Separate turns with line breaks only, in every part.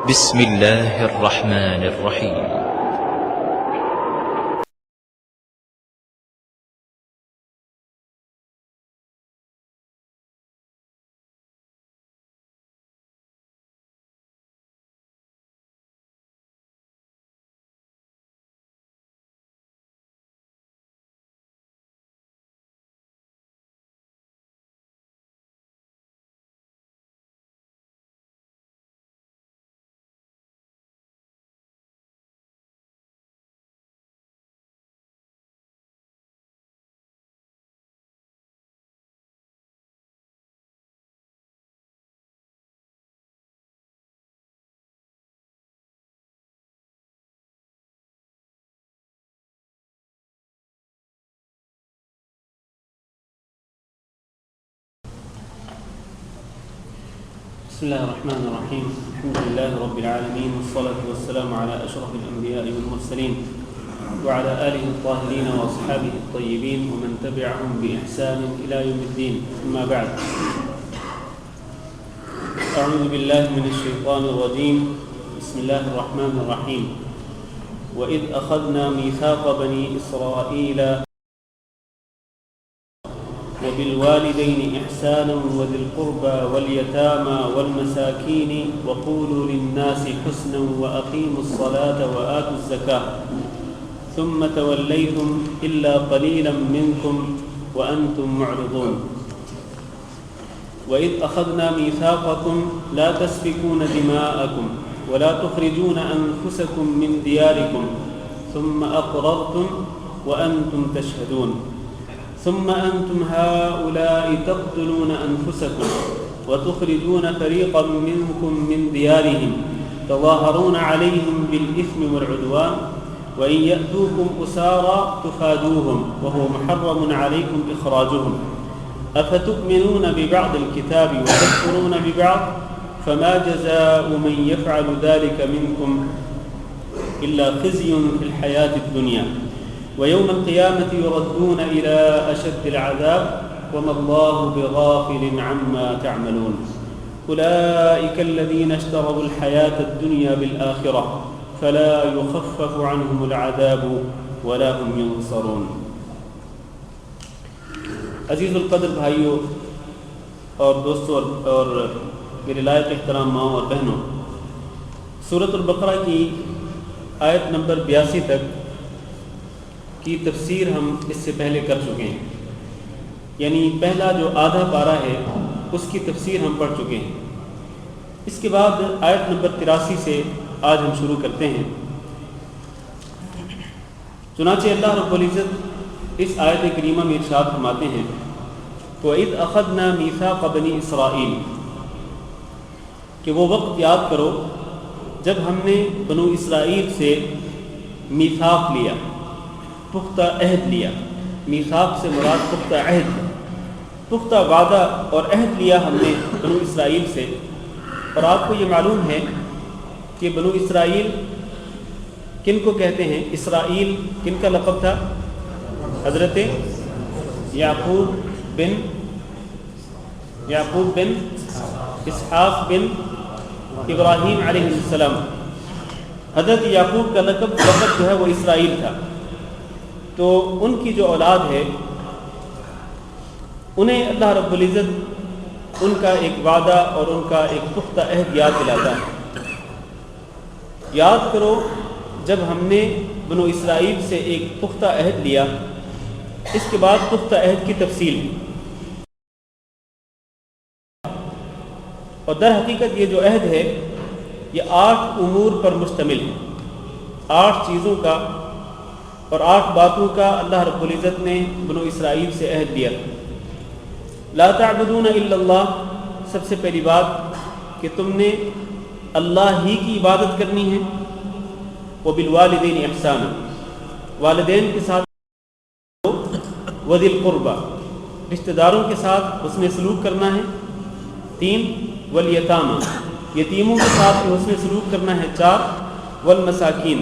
بسم الله الرحمن الرحيم.
بسم الله الرحمن الرحيم. الحمد لله رب العالمين، والصلاة والسلام على أشرف الأنبياء والمرسلين وعلى آله الطاهرين وأصحابه الطيبين ومن تبعهم بإحسان إلى يوم الدين. أما بعد، أعوذ بالله من الشيطان الرجيم. بسم الله الرحمن الرحيم. وإذ أخذنا ميثاق بني إسرائيل وبالوالدين إحسانا وذي القربى واليتامى والمساكين وقولوا للناس حسنا وأقيموا الصلاة وآتوا الزكاة ثم توليتم إلا قليلا منكم وأنتم معرضون. وإذ أخذنا ميثاقكم لا تسفكون دماءكم ولا تخرجون أنفسكم من دياركم ثم أقررتم وأنتم تشهدون ثم أنتم هؤلاء تقتلون أنفسكم وتخرجون فريقا منكم من ديارهم تظاهرون عليهم بالإثم والعدوان وإن يأتوكم أسارى تفادوهم وهو محرم عليكم إخراجهم أفتؤمنون ببعض الكتاب وتكفرون ببعض فما جزاء من يفعل ذلك منكم إلا خزي في الحياة الدنيا ويوم القيامة يردون إلى أشد العذاب وما الله بغافل عما تعملون. أولئك الذين اشتروا الحياة الدنيا بالآخرة فلا يخفف عنهم العذاب ولا هم ينصرون. عزیز القدر بھائیوں اور دوستوں اور میرے لائق احترام ماؤں اور بہنوں، سورۃ البقرہ کی آیت نمبر 82 تک کی تفسیر ہم اس سے پہلے کر چکے ہیں، یعنی پہلا جو آدھا پارہ ہے اس کی تفسیر ہم پڑھ چکے ہیں۔ اس کے بعد آیت نمبر 83 سے آج ہم شروع کرتے ہیں۔ چنانچہ اللہ رب العزت اس آیت کریمہ میں ارشاد فرماتے ہیں وَإِذْ أَخَذْنَا مِيثَاقَ بَنِي إِسْرَائِيلَ، کہ وہ وقت یاد کرو جب ہم نے بنو اسرائیل سے میثاق لیا، پختہ عہد لیا۔ میثاق سے مراد پختہ عہد، پختہ وعدہ اور عہد لیا ہم نے بنو اسرائیل سے۔ اور آپ کو یہ معلوم ہے کہ بنو اسرائیل کن کو کہتے ہیں؟ اسرائیل کن کا لقب تھا؟ حضرت یعقوب بن اسحاق بن ابراہیم علیہ السلام۔ حضرت یعقوب کا لقب جو ہے وہ اسرائیل تھا۔ تو ان کی جو اولاد ہے انہیں اللہ رب العزت ان کا ایک وعدہ اور ان کا ایک پختہ عہد یاد دلاتا ہے۔ یاد کرو جب ہم نے بنو اسرائیل سے ایک پختہ عہد لیا، اس کے بعد پختہ عہد کی تفصیل، اور در حقیقت یہ جو عہد ہے یہ 8 امور پر مشتمل ہے، 8 چیزوں کا اور 8 باتوں کا اللہ رب العزت نے بنو اسرائیل سے عہد لیا۔ لا تعبدون الا اللہ، سب سے پہلی بات کہ تم نے اللہ ہی کی عبادت کرنی ہے۔ وبالوالدین احسانا، والدین کے ساتھ، وذی القربى، رشتہ داروں کے ساتھ حسن سلوک کرنا ہے۔ 3 والیتامی، یتیموں کے ساتھ بھی حسن سلوک کرنا ہے۔ 4 والمساکین،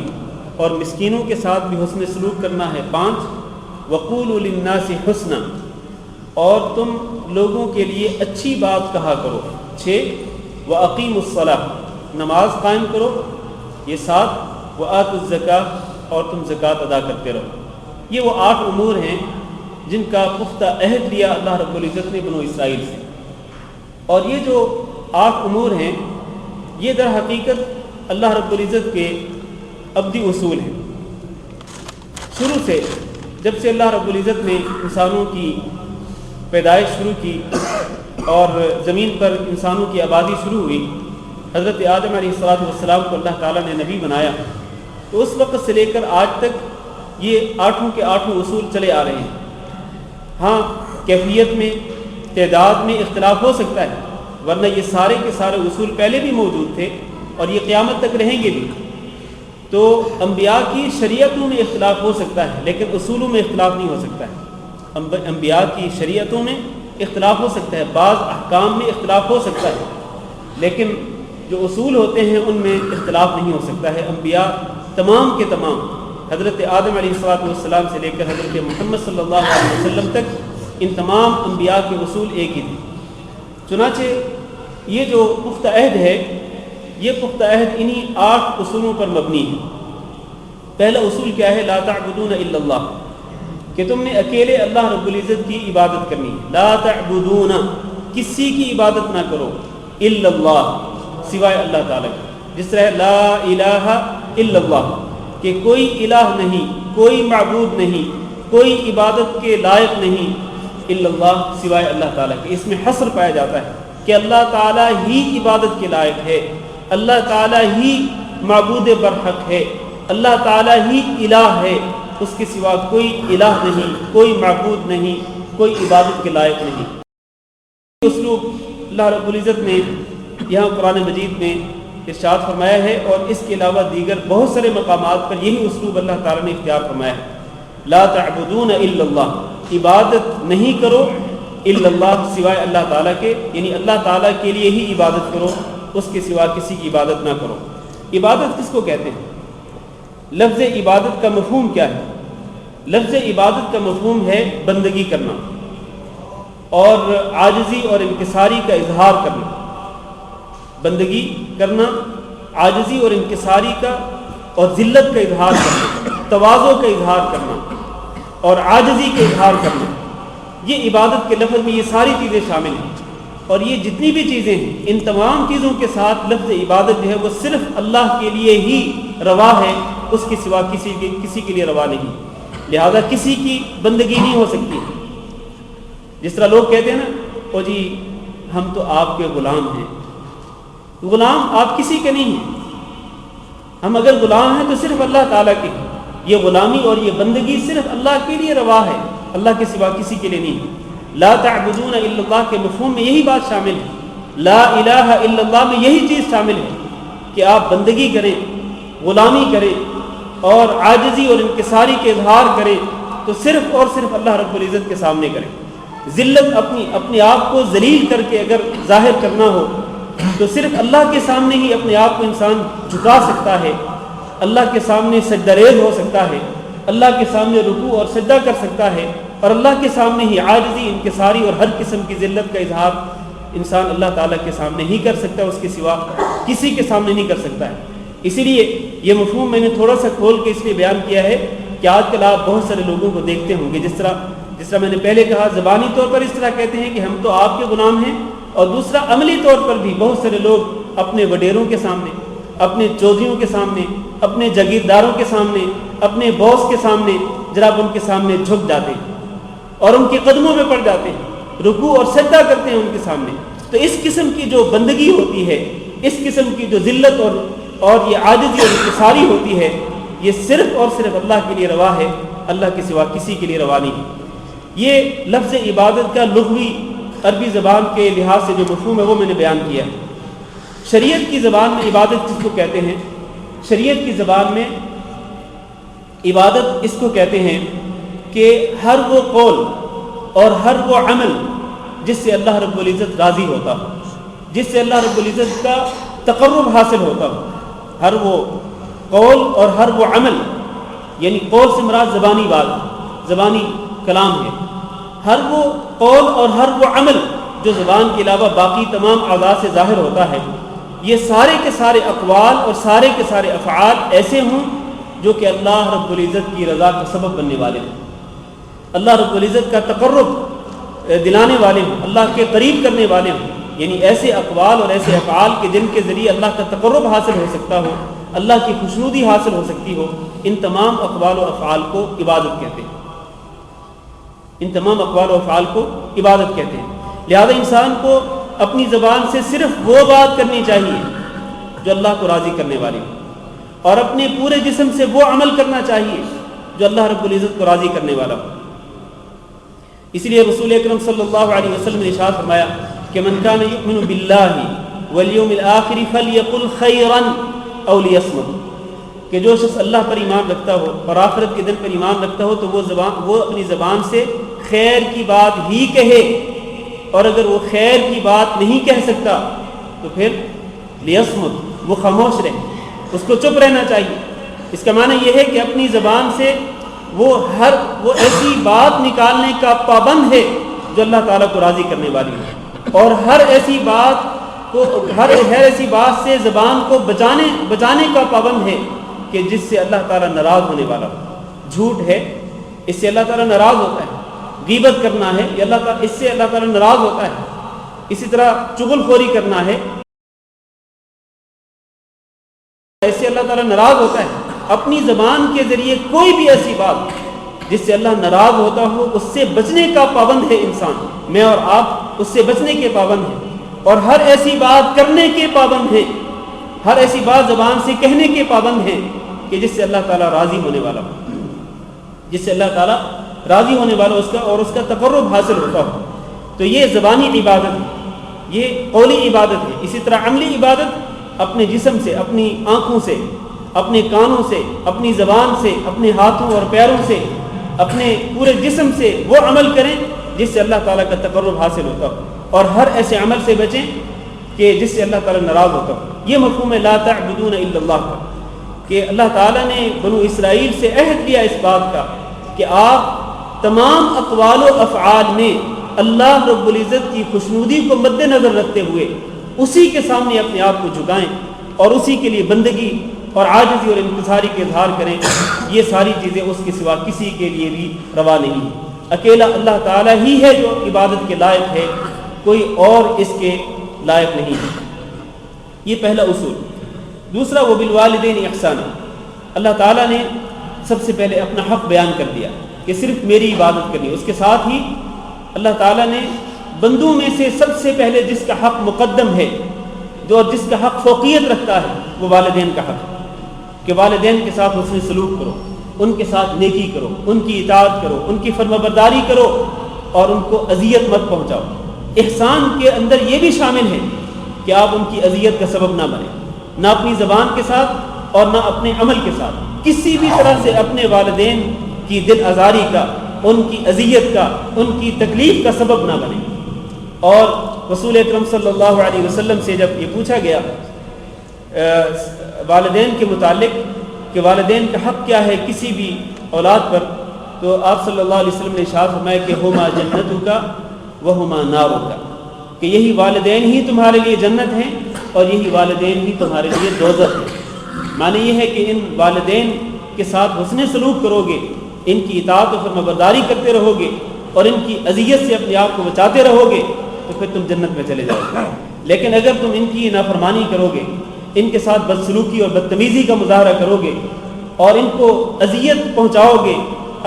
اور مسکینوں کے ساتھ بھی حسن سلوک کرنا ہے۔ 5 وقولوا للناس حسنا، اور تم لوگوں کے لیے اچھی بات کہا کرو۔ 6 وَأَقِيمُوا الصَّلَاةَ، نماز قائم کرو، یہ 7، وآتوا الزکاۃ اور تم زکوٰۃ ادا کرتے رہو۔ یہ وہ 8 امور ہیں جن کا پختہ عہد لیا اللہ رب العزت نے بنو اسرائیل سے، اور یہ جو 8 امور ہیں یہ در حقیقت اللہ رب العزت کے ابدی اصول ہیں۔ شروع سے جب سے اللہ رب العزت نے انسانوں کی پیدائش شروع کی اور زمین پر انسانوں کی آبادی شروع ہوئی، حضرت آدم علیہ السلام کو اللہ تعالیٰ نے نبی بنایا، تو اس وقت سے لے کر آج تک یہ 8 کے 8 اصول چلے آ رہے ہیں۔ ہاں کیفیت میں، تعداد میں اختلاف ہو سکتا ہے، ورنہ یہ سارے کے سارے اصول پہلے بھی موجود تھے اور یہ قیامت تک رہیں گے بھی۔ تو انبیاء کی شریعتوں میں اختلاف ہو سکتا ہے لیکن اصولوں میں اختلاف نہیں ہو سکتا ہے۔ انبیاء کی شریعتوں میں اختلاف ہو سکتا ہے، بعض احکام میں اختلاف ہو سکتا ہے، لیکن جو اصول ہوتے ہیں ان میں اختلاف نہیں ہو سکتا ہے۔ انبیاء تمام کے تمام حضرت آدم علیہ السلام سے لے کر حضرت محمد صلی اللہ علیہ وسلم تک ان تمام انبیاء کے اصول ایک ہی تھے۔ چنانچہ یہ جو پختہ عہد ہے، یہ پختہ عہد انہی 8 اصولوں پر مبنی ہے۔ پہلا اصول کیا ہے؟ لا تعبدون الا اللہ، کہ تم نے اکیلے اللہ رب العزت کی عبادت کرنی ہے۔ لا تعبدون، کسی کی عبادت نہ کرو، الا اللہ، سوائے اللہ تعالیٰ کے۔ جس طرح لا الہ الا اللہ، کہ کوئی الہ نہیں، کوئی معبود نہیں، کوئی عبادت کے لائق نہیں الا اللہ، سوائے اللہ تعالیٰ کے۔ اس میں حصر پایا جاتا ہے کہ اللہ تعالیٰ ہی عبادت کے لائق ہے، اللہ تعالیٰ ہی معبود برحق ہے، اللہ تعالیٰ ہی الہ ہے، اس کے سوا کوئی الہ نہیں، کوئی معبود نہیں، کوئی عبادت کے لائق نہیں۔ اسلوب اللہ رب العزت نے یہاں قرآن مجید میں ارشاد فرمایا ہے، اور اس کے علاوہ دیگر بہت سارے مقامات پر یہی اسلوب اللہ تعالیٰ نے اختیار فرمایا ہے۔ لا تعبدون الا اللہ، عبادت نہیں کرو الا اللہ، سوائے اللہ تعالیٰ کے، یعنی اللہ تعالیٰ کے لیے ہی عبادت کرو، اس کے سوا کسی کی عبادت نہ کرو۔ عبادت کس کو کہتے ہیں؟ لفظ عبادت کا مفہوم کیا ہے؟ لفظ عبادت کا مفہوم ہے بندگی کرنا اور عاجزی اور انکساری کا اظہار کرنا۔ بندگی کرنا، عاجزی اور انکساری کا اور ذلت کا اظہار کرنا، تواضع کا اظہار کرنا اور عاجزی کا اظہار کرنا، یہ عبادت کے لفظ میں یہ ساری چیزیں شامل ہیں۔ اور یہ جتنی بھی چیزیں ہیں، ان تمام چیزوں کے ساتھ لفظ عبادت جو ہے وہ صرف اللہ کے لیے ہی روا ہے، اس کے سوا کسی کے لیے روا نہیں، لہذا کسی کی بندگی نہیں ہو سکتی۔ جس طرح لوگ کہتے ہیں نا، او جی ہم تو آپ کے غلام ہیں۔ غلام آپ کسی کے نہیں ہیں، ہم اگر غلام ہیں تو صرف اللہ تعالیٰ کے ہیں۔ یہ غلامی اور یہ بندگی صرف اللہ کے لیے روا ہے، اللہ کے سوا کسی کے لیے نہیں۔ لا تعبدون الا اللہ کے مفہوم میں یہی بات شامل ہے، لا الہ الا اللہ میں یہی چیز شامل ہے کہ آپ بندگی کریں، غلامی کریں اور عاجزی اور انکساری کے اظہار کریں تو صرف اور صرف اللہ رب العزت کے سامنے کریں۔ ذلت اپنے آپ کو ذلیل کر کے اگر ظاہر کرنا ہو تو صرف اللہ کے سامنے ہی اپنے آپ کو انسان جھکا سکتا ہے، اللہ کے سامنے سجدہ ریز ہو سکتا ہے، اللہ کے سامنے رکوع اور سجدہ کر سکتا ہے، اور اللہ کے سامنے ہی عاجزی، انکساری اور ہر قسم کی ذلت کا اظہار انسان اللہ تعالیٰ کے سامنے ہی کر سکتا ہے، اس کے سوا کسی کے سامنے نہیں کر سکتا ہے۔ اسی لیے یہ مفہوم میں نے تھوڑا سا کھول کے اس لیے بیان کیا ہے کہ آج کل آپ بہت سارے لوگوں کو دیکھتے ہوں گے، جس طرح میں نے پہلے کہا، زبانی طور پر اس طرح کہتے ہیں کہ ہم تو آپ کے غلام ہیں، اور دوسرا عملی طور پر بھی بہت سارے لوگ اپنے وڈیروں کے سامنے، اپنے چودھریوں کے سامنے، اپنے جاگیرداروں کے سامنے، اپنے باس کے سامنے جناب ان کے سامنے جھک جاتے ہیں اور ان کے قدموں میں پڑ جاتے ہیں، رکوع اور سجدہ کرتے ہیں ان کے سامنے۔ تو اس قسم کی جو بندگی ہوتی ہے، اس قسم کی جو ذلت اور یہ عاجزی اور انکساری ہوتی ہے، یہ صرف اور صرف اللہ کے لیے روا ہے، اللہ کے سوا کسی کے لیے روا نہیں۔ یہ لفظ عبادت کا لغوی عربی زبان کے لحاظ سے جو مفہوم ہے وہ میں نے بیان کیا ہے۔ شریعت کی زبان میں عبادت کس کو کہتے ہیں؟ شریعت کی زبان میں عبادت اس کو کہتے ہیں کہ ہر وہ قول اور ہر وہ عمل جس سے اللہ رب العزت راضی ہوتا ہو، جس سے اللہ رب العزت کا تقرب حاصل ہوتا ہو، ہر وہ قول اور ہر وہ عمل، یعنی قول سے مراد زبانی بات، زبانی کلام ہے، ہر وہ قول اور ہر وہ عمل جو زبان کے علاوہ باقی تمام اعضاء سے ظاہر ہوتا ہے، یہ سارے کے سارے اقوال اور سارے کے سارے افعال ایسے ہوں جو کہ اللہ رب العزت کی رضا کا سبب بننے والے ہوں، اللہ رب العزت کا تقرب دلانے والے ہوں، اللہ کے قریب کرنے والے ہوں، یعنی ایسے اقوال اور ایسے افعال کے جن کے ذریعے اللہ کا تقرب حاصل ہو سکتا ہو، اللہ کی خوشنودی حاصل ہو سکتی ہو، ان تمام اقوال و افعال کو عبادت کہتے ہیں، ان تمام اقوال و افعال کو عبادت کہتے ہیں۔ لہذا انسان کو اپنی زبان سے صرف وہ بات کرنی چاہیے جو اللہ کو راضی کرنے والی ہو، اور اپنے پورے جسم سے وہ عمل کرنا چاہیے جو اللہ رب العزت کو راضی کرنے والا ہو۔ اس لیے رسول اکرم صلی اللہ علیہ وسلم نے ارشاد فرمایا کہ من کان یؤمن باللہ والیوم الآخر فلیقل خیرا او لیصمت، کہ جو شخص اللہ پر ایمان رکھتا ہو اور آخرت کے دن پر ایمان رکھتا ہو تو وہ اپنی زبان سے خیر کی بات ہی کہے، اور اگر وہ خیر کی بات نہیں کہہ سکتا تو پھر لیصمت، وہ خاموش رہے، اس کو چپ رہنا چاہیے۔ اس کا معنی یہ ہے کہ اپنی زبان سے وہ ایسی بات نکالنے کا پابند ہے جو اللہ تعالیٰ کو راضی کرنے والی ہے، اور ہر ایسی بات سے زبان کو بچانے کا پابند ہے کہ جس سے اللہ تعالیٰ ناراض ہونے والا ہو۔ جھوٹ ہے، اس سے اللہ تعالیٰ ناراض ہوتا ہے، غیبت کرنا ہے، اس سے اللہ تعالیٰ ناراض ہوتا ہے، اسی طرح چغل خوری کرنا ہے، اس سے اللہ تعالیٰ ناراض ہوتا ہے۔ اپنی زبان کے ذریعے کوئی بھی ایسی بات جس سے اللہ ناراض ہوتا ہو اس سے بچنے کا پابند ہے انسان، میں اور آپ اس سے بچنے کے پابند ہیں، اور ہر ایسی بات کرنے کے پابند ہیں، ہر ایسی بات زبان سے کہنے کے پابند ہیں کہ جس سے اللہ تعالیٰ راضی ہونے والا ہو، جس سے اللہ تعالیٰ راضی ہونے والا اس کا اور اس کا تقرب حاصل ہوتا ہو۔ تو یہ زبانی عبادت ہے، یہ قولی عبادت ہے۔ اسی طرح عملی عبادت اپنے جسم سے، اپنی آنکھوں سے، اپنے کانوں سے، اپنی زبان سے، اپنے ہاتھوں اور پیروں سے، اپنے پورے جسم سے وہ عمل کریں جس سے اللہ تعالیٰ کا تقرب حاصل ہوتا ہو، اور ہر ایسے عمل سے بچیں کہ جس سے اللہ تعالیٰ ناراض ہوتا ہو۔ یہ مفہوم ہے لا تعبدون الا اللہ کا، کہ اللہ تعالیٰ نے بنو اسرائیل سے عہد لیا اس بات کا کہ آپ تمام اقوال و افعال میں اللہ رب العزت کی خوشنودی کو مد نظر رکھتے ہوئے اسی کے سامنے اپنے آپ کو جھکائیں اور اسی کے لیے بندگی اور عاجزی اور انکساری کے اظہار کریں۔ یہ ساری چیزیں اس کے سوا کسی کے لیے بھی روا نہیں ہیں، اکیلا اللہ تعالیٰ ہی ہے جو عبادت کے لائق ہے، کوئی اور اس کے لائق نہیں ہے۔ یہ پہلا اصول۔ دوسرا وبالوالدین احسانا، اللہ تعالیٰ نے سب سے پہلے اپنا حق بیان کر دیا کہ صرف میری عبادت کرنی ہے۔ اس کے ساتھ ہی اللہ تعالیٰ نے بندوں میں سے سب سے پہلے جس کا حق مقدم ہے، جو جس کا حق فوقیت رکھتا ہے، وہ والدین کا حق ہے کہ والدین کے ساتھ حسن سلوک کرو، ان کے ساتھ نیکی کرو، ان کی اطاعت کرو، ان کی فرمانبرداری کرو، اور ان کو اذیت مت پہنچاؤ۔ احسان کے اندر یہ بھی شامل ہے کہ آپ ان کی اذیت کا سبب نہ بنیں، نہ اپنی زبان کے ساتھ اور نہ اپنے عمل کے ساتھ، کسی بھی طرح سے اپنے والدین کی دل آزاری کا، ان کی اذیت کا، ان کی تکلیف کا سبب نہ بنیں۔ اور رسول اکرم صلی اللہ علیہ وسلم سے جب یہ پوچھا گیا والدین کے متعلق کہ والدین کا حق کیا ہے کسی بھی اولاد پر، تو آپ صلی اللہ علیہ وسلم نے ارشاد فرمایا کہ ہما جنتک وہما نارک، کہ یہی والدین ہی تمہارے لیے جنت ہیں اور یہی والدین ہی تمہارے لیے دوزخ ہیں۔ معنی یہ ہے کہ ان والدین کے ساتھ حسن سلوک کرو گے، ان کی اطاعت و فرمانبرداری کرتے رہو گے اور ان کی اذیت سے اپنے آپ کو بچاتے رہو گے تو پھر تم جنت میں چلے جاؤ گے۔ لیکن اگر تم ان کی نافرمانی کرو گے، ان کے ساتھ بدسلوکی اور بدتمیزی کا مظاہرہ کرو گے اور ان کو اذیت پہنچاؤ گے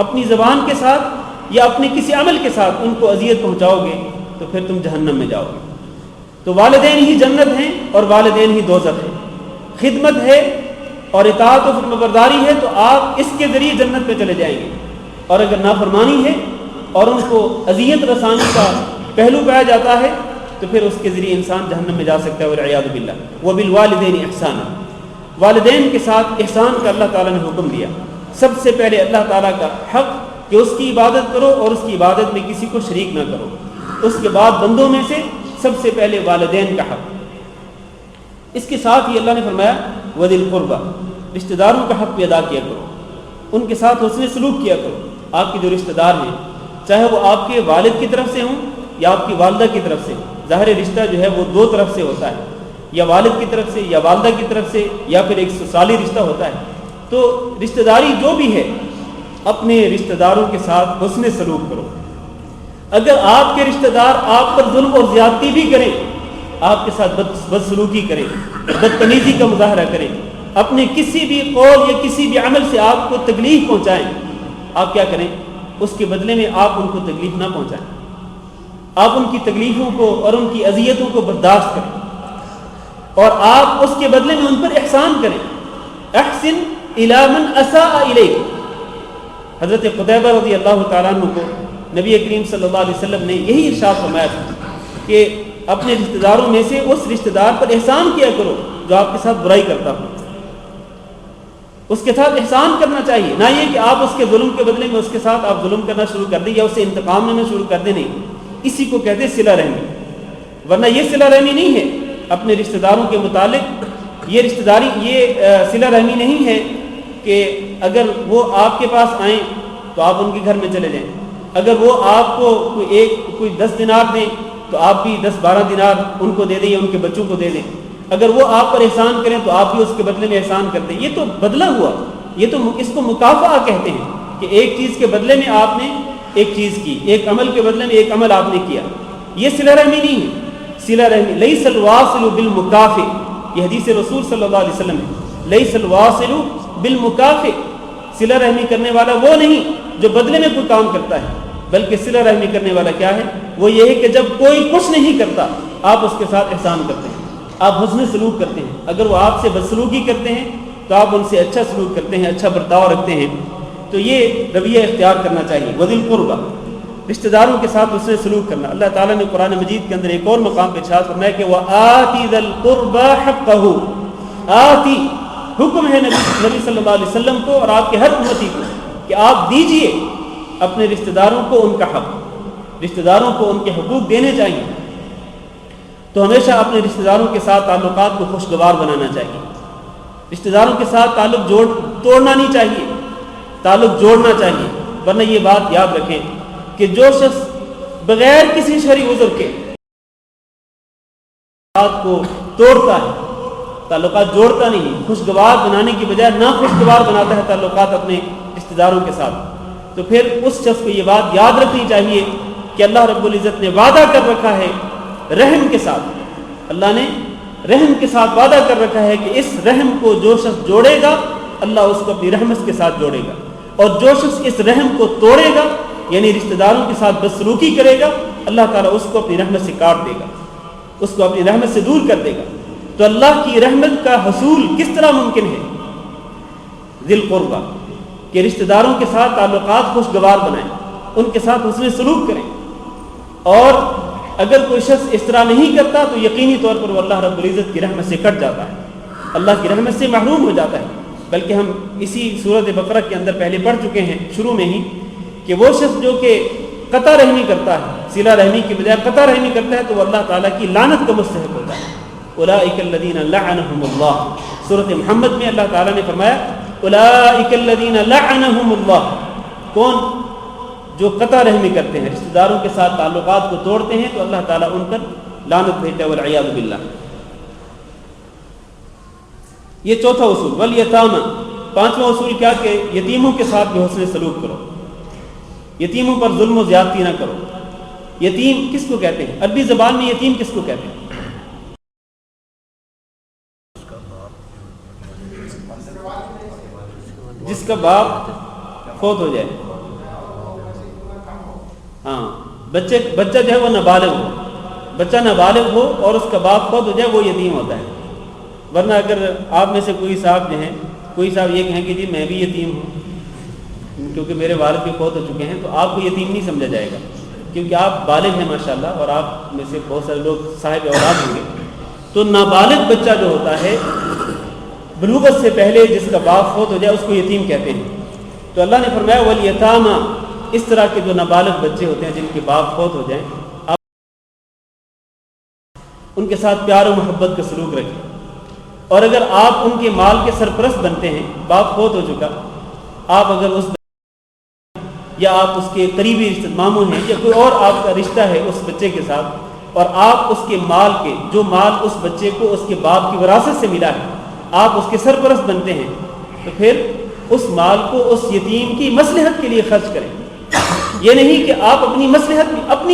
اپنی زبان کے ساتھ یا اپنے کسی عمل کے ساتھ ان کو اذیت پہنچاؤ گے تو پھر تم جہنم میں جاؤ گے۔ تو والدین ہی جنت ہیں اور والدین ہی دوزخ ہیں۔ خدمت ہے اور اطاعت و فرمانبرداری ہے تو آپ اس کے ذریعے جنت میں چلے جائیں گے، اور اگر نافرمانی ہے اور ان کو اذیت رسانی کا پہلو پایا جاتا ہے تو پھر اس کے ذریعے انسان جہنم میں جا سکتا ہے والعیاذ باللہ۔ وبالوالدین احسانا، والدین کے ساتھ احسان کا اللہ تعالیٰ نے حکم دیا۔ سب سے پہلے اللہ تعالیٰ کا حق کہ اس کی عبادت کرو اور اس کی عبادت میں کسی کو شریک نہ کرو۔ اس کے بعد بندوں میں سے سب سے پہلے والدین کا حق۔ اس کے ساتھ ہی اللہ نے فرمایا وذی القربہ، رشتہ داروں کا حق بھی ادا کیا کرو، ان کے ساتھ حسن سلوک کیا کرو۔ آپ کے جو رشتہ دار ہیں چاہے وہ آپ کے والد کی طرف سے ہوں یا آپ کی والدہ کی طرف سے، ظاہر رشتہ جو ہے وہ دو طرف سے ہوتا ہے، یا والد کی طرف سے یا والدہ کی طرف سے یا پھر ایک سسرالی رشتہ ہوتا ہے، تو رشتہ داری جو بھی ہے اپنے رشتہ داروں کے ساتھ حسن سلوک کرو۔ اگر آپ کے رشتہ دار آپ پر ظلم اور زیادتی بھی کریں، آپ کے ساتھ بدسلوکی کریں، بدتمیزی کا مظاہرہ کریں، اپنے کسی بھی قول یا کسی بھی عمل سے آپ کو تکلیف پہنچائیں، آپ کیا کریں؟ اس کے بدلے میں آپ ان کو تکلیف نہ پہنچائیں، آپ ان کی تکلیفوں کو اور ان کی اذیتوں کو برداشت کریں، اور آپ اس کے بدلے میں ان پر احسان کریں۔ احسن الی من اساء الیک۔ حضرت قتیبہ رضی اللہ تعالیٰ عنہ کو نبی کریم صلی اللہ علیہ وسلم نے یہی ارشاد فرمایا تھا کہ اپنے رشتہ داروں میں سے اس رشتہ دار پر احسان کیا کرو جو آپ کے ساتھ برائی کرتا ہو، اس کے ساتھ احسان کرنا چاہیے، نہ یہ کہ آپ اس کے ظلم کے بدلے میں اس کے ساتھ آپ ظلم کرنا شروع کر دیں یا اسے انتقام لینا شروع کر دیں۔ نہیں، اسی کو کہتے ہیں صلہ رحمی، ورنہ یہ صلہ رحمی نہیں ہے۔ اپنے رشتہ داروں کے متعلق یہ رشتہ داری، یہ صلہ رحمی نہیں ہے کہ اگر وہ آپ کے پاس آئیں تو آپ ان کے گھر میں چلے جائیں، اگر وہ آپ کو کوئی 10 دینار دیں تو آپ بھی 10-12 دینار ان کو دے دیں یا ان کے بچوں کو دے دیں، اگر وہ آپ پر احسان کریں تو آپ بھی اس کے بدلے میں احسان کر دیں۔ یہ تو بدلہ ہوا، یہ تو اس کو مکافعہ کہتے ہیں کہ ایک چیز کے بدلے میں آپ نے ایک چیز کی، ایک عمل کے بدلے میں ایک عمل آپ نے کیا۔ یہ صلہ رحمی نہیں ہے۔ صلہ رحمی لیس الواصل بالمکافئ، یہ حدیث رسول صلی اللہ علیہ وسلم ہے، لیس الواصل بالمکافئ، صلہ رحمی کرنے والا وہ نہیں جو بدلے میں کوئی کام کرتا ہے، بلکہ صلہ رحمی کرنے والا کیا ہے؟ وہ یہ ہے کہ جب کوئی کچھ نہیں کرتا آپ اس کے ساتھ احسان کرتے ہیں، آپ حسن سلوک کرتے ہیں۔ اگر وہ آپ سے بدسلوکی کرتے ہیں تو آپ ان سے اچھا سلوک کرتے ہیں، اچھا برتاؤ رکھتے ہیں۔ تو یہ رویہ اختیار کرنا چاہیے۔ وذی القربیٰ، رشتہ داروں کے ساتھ اس نے سلوک کرنا۔ اللہ تعالیٰ نے قرآن مجید کے اندر ایک اور مقام پہ ارشاد فرمایا کہ وَآتِ ذَا الْقُرْبَى حَقَّهُ، آتی حکم ہے نبی صلی اللہ علیہ وسلم کو اور آپ کے ہر امتی کو کہ آپ دیجئے اپنے رشتہ داروں کو ان کا حق، رشتہ داروں کو ان کے حقوق دینے چاہیے۔ تو ہمیشہ اپنے رشتہ داروں کے ساتھ تعلقات کو خوشگوار بنانا چاہیے، رشتہ داروں کے ساتھ تعلق توڑنا نہیں چاہیے، تعلق جوڑنا چاہیے۔ ورنہ یہ بات یاد رکھیں کہ جو شخص بغیر کسی شرعی عذر کے تعلقات کو توڑتا ہے، تعلقات جوڑتا نہیں، خوشگوار بنانے کی بجائے ناخوشگوار بناتا ہے تعلقات اپنے رشتہ داروں کے ساتھ، تو پھر اس شخص کو یہ بات یاد رکھنی چاہیے کہ اللہ رب العزت نے وعدہ کر رکھا ہے رحم کے ساتھ، اللہ نے رحم کے ساتھ وعدہ کر رکھا ہے کہ اس رحم کو جو شخص جوڑے گا اللہ اس کو اپنی رحمت کے ساتھ جوڑے گا، اور جو شخص اس رحم کو توڑے گا یعنی رشتہ داروں کے ساتھ بدسلوکی کرے گا اللہ تعالیٰ اس کو اپنی رحمت سے کاٹ دے گا، اس کو اپنی رحمت سے دور کر دے گا۔ تو اللہ کی رحمت کا حصول کس طرح ممکن ہے؟ ذی القربیٰ، کہ رشتہ داروں کے ساتھ تعلقات خوشگوار بنائیں، ان کے ساتھ حسن سلوک کریں، اور اگر کوئی شخص اس طرح نہیں کرتا تو یقینی طور پر وہ اللہ رب العزت کی رحمت سے کٹ جاتا ہے، اللہ کی رحمت سے محروم ہو جاتا ہے۔ بلکہ ہم اسی سورۃ بقرہ کے اندر پہلے پڑھ چکے ہیں شروع میں ہی کہ وہ شخص جو کہ قطع رحمی کرتا ہے، صلہ رحمی کی بجائے قطع رحمی کرتا ہے تو وہ اللہ تعالیٰ کی لعنت کا مستحق ہوتا ہے۔ اولئک الذین لعنہم اللہ، سورۃ محمد میں اللہ تعالیٰ نے فرمایا اولئک الذین لعنہم اللہ، کون؟ جو قطع رحمی کرتے ہیں، رشتہ داروں کے ساتھ تعلقات کو توڑتے ہیں تو اللہ تعالیٰ ان پر لعنت بھیجتا ہے والعیاذ باللہ۔ یہ چوتھا اصول۔ والیتامى، پانچواں اصول کیا کہ یتیموں کے ساتھ بھی حسن سلوک کرو، یتیموں پر ظلم و زیادتی نہ کرو۔ یتیم کس کو کہتے ہیں؟ عربی زبان میں یتیم کس کو کہتے ہیں؟ جس کا باپ فوت ہو جائے، ہاں، بچہ جو ہے وہ نابالغ ہو، بچہ نابالغ ہو اور اس کا باپ فوت ہو جائے وہ یتیم ہوتا ہے۔ ورنہ اگر آپ میں سے کوئی صاحب جو ہیں، کوئی صاحب یہ کہیں کہ جی میں بھی یتیم ہوں کیونکہ میرے والد بھی فوت ہو چکے ہیں، تو آپ کو یتیم نہیں سمجھا جائے گا، کیونکہ آپ بالغ ہیں ماشاءاللہ، اور آپ میں سے بہت سارے لوگ صاحب اولاد ہوں گے۔ تو نابالغ بچہ جو ہوتا ہے بلوغت سے پہلے جس کا باپ فوت ہو جائے اس کو یتیم کہتے ہیں۔ تو اللہ نے فرمایا والیتامى، اس طرح کے جو نابالغ بچے ہوتے ہیں جن کے باپ فوت ہو جائیں آپ ان کے ساتھ پیار و محبت کا سلوک رکھیں، اور اگر آپ ان کے مال کے سرپرست بنتے ہیں، باپ فوت ہو چکا، آپ اگر اس یا آپ اس کے قریبی رشتہ ماموں ہیں یا کوئی اور آپ کا رشتہ ہے اس بچے کے ساتھ، اور آپ اس کے مال کے جو مال اس بچے کو اس کے باپ کی وراثت سے ملا ہے آپ اس کے سرپرست بنتے ہیں تو پھر اس مال کو اس یتیم کی مصلحت کے لیے خرچ کریں. یہ نہیں کہ آپ اپنی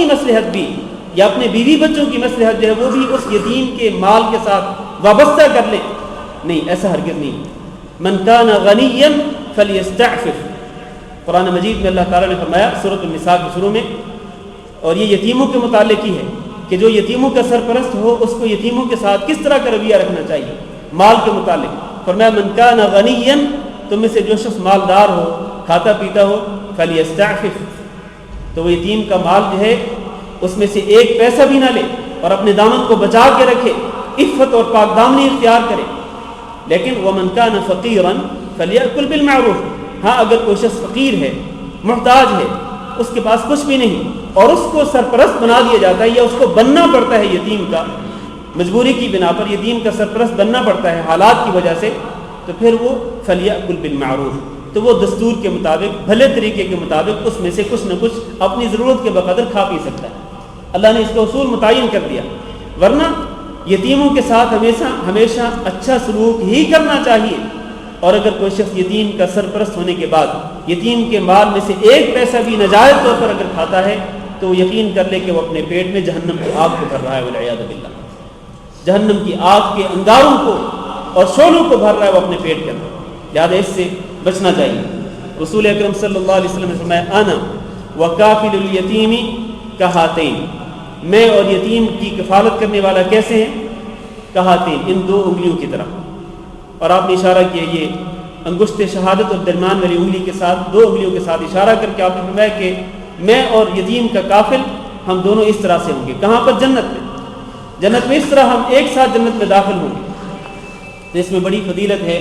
مصلحت بھی یا اپنے بیوی بچوں کی مصلحت جو ہے وہ بھی اس یتیم کے مال کے ساتھ وابستہ کر لیں. نہیں، ایسا ہرگز نہیں. من کان غنیا فلیستعفف، قرآن مجید میں اللہ تعالیٰ نے فرمایا سورۃ النساء کے شروع میں، اور یہ یتیموں کے متعلق ہی ہے کہ جو یتیموں کا سرپرست ہو اس کو یتیموں کے ساتھ کس طرح کا رویہ رکھنا چاہیے مال کے متعلق. فرمایا من کان غنیا، تم میں سے جو شخص مالدار ہو کھاتا پیتا ہو، فلیستعفف، تو وہ یتیم کا مال جو ہے اس میں سے ایک پیسہ بھی نہ لے اور اپنے دامن کو بچا کے رکھے، عفت اور پاک دامنی اختیار کرے. لیکن ومن کان فقیرا فلیأکل بالمعروف، ہاں اگر کوئی شخص فقیر ہے، محتاج ہے، اس کے پاس کچھ بھی نہیں اور اس کو سرپرست بنا دیا جاتا ہے یا اس کو بننا پڑتا ہے یتیم کا، مجبوری کی بنا پر یتیم کا سرپرست بننا پڑتا ہے حالات کی وجہ سے، تو پھر وہ فلیأکل بالمعروف، تو وہ دستور کے مطابق بھلے طریقے کے مطابق اس میں سے کچھ نہ کچھ اپنی ضرورت کے بقدر کھا پی سکتا ہے. اللہ نے اس کا اصول متعین کر دیا. ورنہ یتیموں کے ساتھ ہمیشہ اچھا سلوک ہی کرنا چاہیے. اور اگر کوئی شخص یتیم کا سرپرست ہونے کے بعد یتیم کے مال میں سے ایک پیسہ بھی ناجائز طور پر اگر کھاتا ہے تو وہ یقین کر لے کہ وہ اپنے پیٹ میں جہنم کی آگ کو بھر رہا ہے، والعیاذ باللہ. جہنم کی آگ کے انگاروں کو اور شعلوں کو بھر رہا ہے وہ اپنے پیٹ کے اندر. لہٰذا اس سے بچنا چاہیے. رسول اکرم صلی اللہ علیہ وسلم نے فرمایا انا وکافل الیتیم کہاتین، میں اور یتیم کی کفالت کرنے والا کیسے ہیں؟ کہاتین، ان دو انگلیوں کی طرح. اور آپ نے اشارہ کیا یہ انگشت شہادت اور درمیان والی انگلی کے ساتھ، دو انگلیوں کے ساتھ اشارہ کر کے آپ نے فرمایا کہ میں اور یتیم کا کافل ہم دونوں اس طرح سے ہوں گے. کہاں پر؟ جنت میں اس طرح ہم ایک ساتھ جنت میں داخل ہوں گے. تو اس میں بڑی فضیلت ہے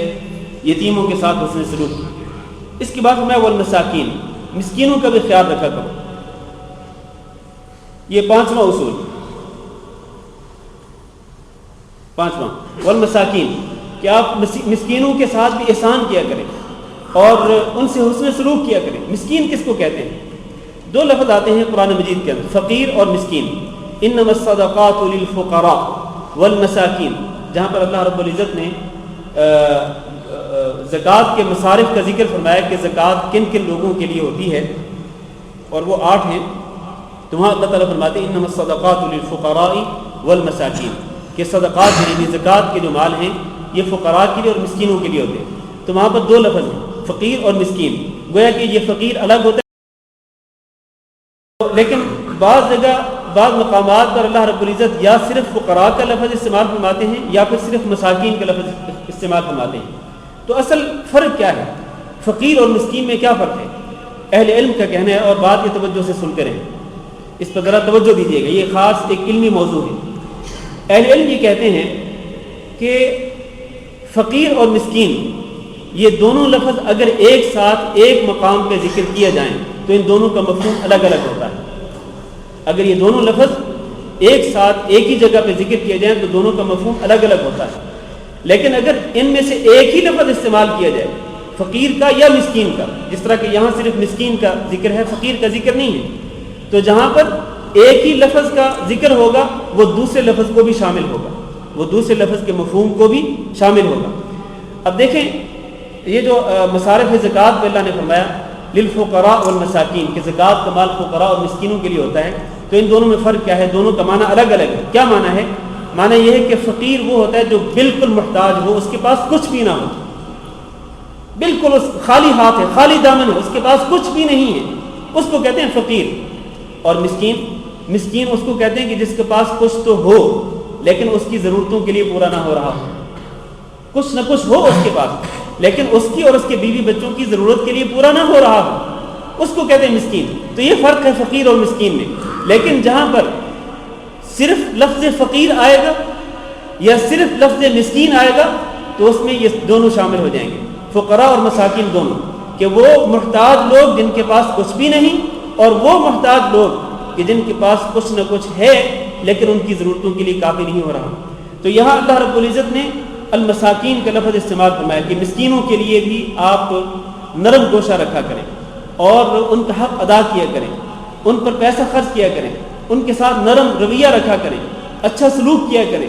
یتیموں کے ساتھ حسن سلوک. اس کے بعد میں والمساکین، مسکینوں کا بھی خیال رکھا کرو. یہ پانچواں اصول، والمساکین، کہ آپ مسکینوں کے ساتھ بھی احسان کیا کریں اور ان سے حسن سلوک کیا کریں. مسکین کس کو کہتے ہیں؟ دو لفظ آتے ہیں قرآن مجید کے اندر، فقیر اور مسکین. انما الصدقات للفقراء والمساکین، جہاں پر اللہ رب العزت نے زکوٰۃ کے مصارف کا ذکر فرمایا کہ زکوٰۃ کن کن لوگوں کے لیے ہوتی ہے، اور وہ 8 ہیں. تو وہاں اللہ تعالیٰ فرماتے ہیں انما الصدقات للفقراء والمساکین، کہ صدقات یعنی زکوٰۃ کے جو مال ہیں یہ فقراء کے لیے اور مسکینوں کے لیے ہوتے ہیں. تو وہاں پر 2 لفظ ہیں، فقیر اور مسکین. گویا کہ یہ فقیر الگ ہوتا ہے، لیکن بعض جگہ بعض مقامات پر اللہ رب العزت یا صرف فقراء کا لفظ استعمال فرماتے ہیں یا پھر صرف مساکین کا لفظ استعمال فرماتے ہیں. تو اصل فرق کیا ہے؟ فقیر اور مسکین میں کیا فرق ہے؟ اہل علم کا کہنا ہے، اور بات یہ توجہ سے سنتے رہیں، اس پر ذرا توجہ دیجیے گا، یہ خاص ایک علمی موضوع ہے. اہل علم یہ کہتے ہیں کہ فقیر اور مسکین یہ دونوں لفظ اگر ایک ساتھ ایک مقام پہ ذکر کیا جائیں تو ان دونوں کا مفہوم الگ الگ ہوتا ہے. اگر یہ دونوں لفظ ایک ساتھ ایک ہی جگہ پہ ذکر کیے جائیں تو دونوں کا مفہوم الگ الگ ہوتا ہے. لیکن اگر ان میں سے ایک ہی لفظ استعمال کیا جائے، فقیر کا یا مسکین کا، جس طرح کہ یہاں صرف مسکین کا ذکر ہے، فقیر کا ذکر نہیں ہے، تو جہاں پر ایک ہی لفظ کا ذکر ہوگا وہ دوسرے لفظ کو بھی شامل ہوگا، وہ دوسرے لفظ کے مفہوم کو بھی شامل ہوگا. اب دیکھیں یہ جو مصارف زکوٰۃ میں اللہ نے فرمایا للفقراء والمساکین کہ زکوٰۃ کا مال فقراء اور مسکینوں کے لیے ہوتا ہے، تو ان دونوں میں فرق کیا ہے؟ دونوں کا معنی الگ الگ ہے. کیا معنی ہے؟ معنی یہ ہے کہ فقیر وہ ہوتا ہے جو بالکل محتاج ہو، اس کے پاس کچھ بھی نہ ہو، بالکل خالی ہاتھ ہے، خالی دامن ہے، اس کے پاس کچھ بھی نہیں ہے، اس کو کہتے ہیں فقیر. اور مسکین اس کو کہتے ہیں کہ جس کے پاس کچھ تو ہو لیکن اس کی ضرورتوں کے لیے پورا نہ ہو رہا ہو، کچھ نہ کچھ ہو اس کے پاس لیکن اس کی اور اس کے بیوی بچوں کی ضرورت کے لیے پورا نہ ہو رہا ہو، اس کو کہتے ہیں مسکین. تو یہ فرق ہے فقیر اور مسکین میں. لیکن جہاں پر صرف لفظ فقیر آئے گا یا صرف لفظ مسکین آئے گا تو اس میں یہ دونوں شامل ہو جائیں گے، فقراء اور مساکین دونوں، کہ وہ محتاج لوگ جن کے پاس کچھ بھی نہیں اور وہ محتاج لوگ کہ جن کے پاس کچھ نہ کچھ ہے لیکن ان کی ضرورتوں کے لیے کافی نہیں ہو رہا. تو یہاں اللہ رب العزت نے المساکین کا لفظ استعمال فرمایا کہ مسکینوں کے لیے بھی آپ نرم گوشہ رکھا کریں اور ان کا حق ادا کیا کریں، ان پر پیسہ خرچ کیا کریں. ان کے ساتھ نرم رویہ رکھا کریں، اچھا سلوک کیا کریں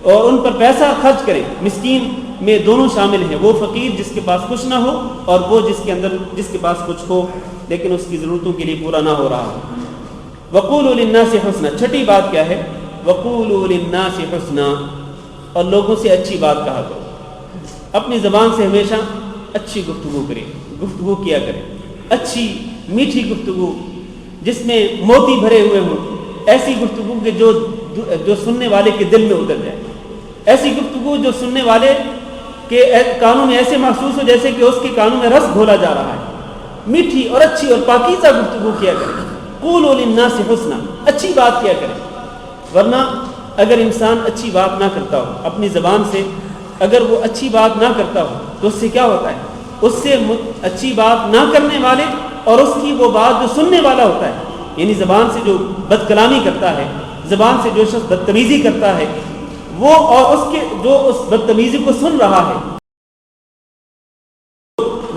اور ان پر پیسہ خرچ کریں۔ مسکین میں دونوں شامل ہیں، وہ فقیر جس کے پاس کچھ نہ ہو اور وہ جس کے پاس کچھ ہو لیکن اس کی ضرورتوں کے لیے پورا نہ ہو رہا ہو۔ وقولوا للناس حسنا، چھٹی بات کیا ہے؟ وقولوا للناس حسنا، اور لوگوں سے اچھی بات کہا کرو۔ اپنی زبان سے ہمیشہ اچھی گفتگو کیا کریں، اچھی میٹھی گفتگو جس میں موتی بھرے ہوئے ہوں، ایسی گفتگو کہ جو سننے والے کے دل میں اتر جائے، ایسی گفتگو جو سننے والے کے کانوں میں ایسے محسوس ہو جیسے کہ اس کے کانوں میں رس گھولا جا رہا ہے۔ میٹھی اور اچھی اور پاکیزہ گفتگو کیا کریں۔ قولوا للناس حسنا، اچھی بات کیا کریں، ورنہ اگر انسان اچھی بات نہ کرتا ہو اپنی زبان سے، اگر وہ اچھی بات نہ کرتا ہو تو اس سے کیا ہوتا ہے؟ اس سے اچھی بات نہ کرنے والے اور اس کی وہ بات جو سننے والا ہوتا ہے، یعنی زبان سے جو بد کلامی کرتا ہے، زبان سے جو شخص بدتمیزی کرتا ہے، وہ اور اس بدتمیزی کو سن رہا ہے،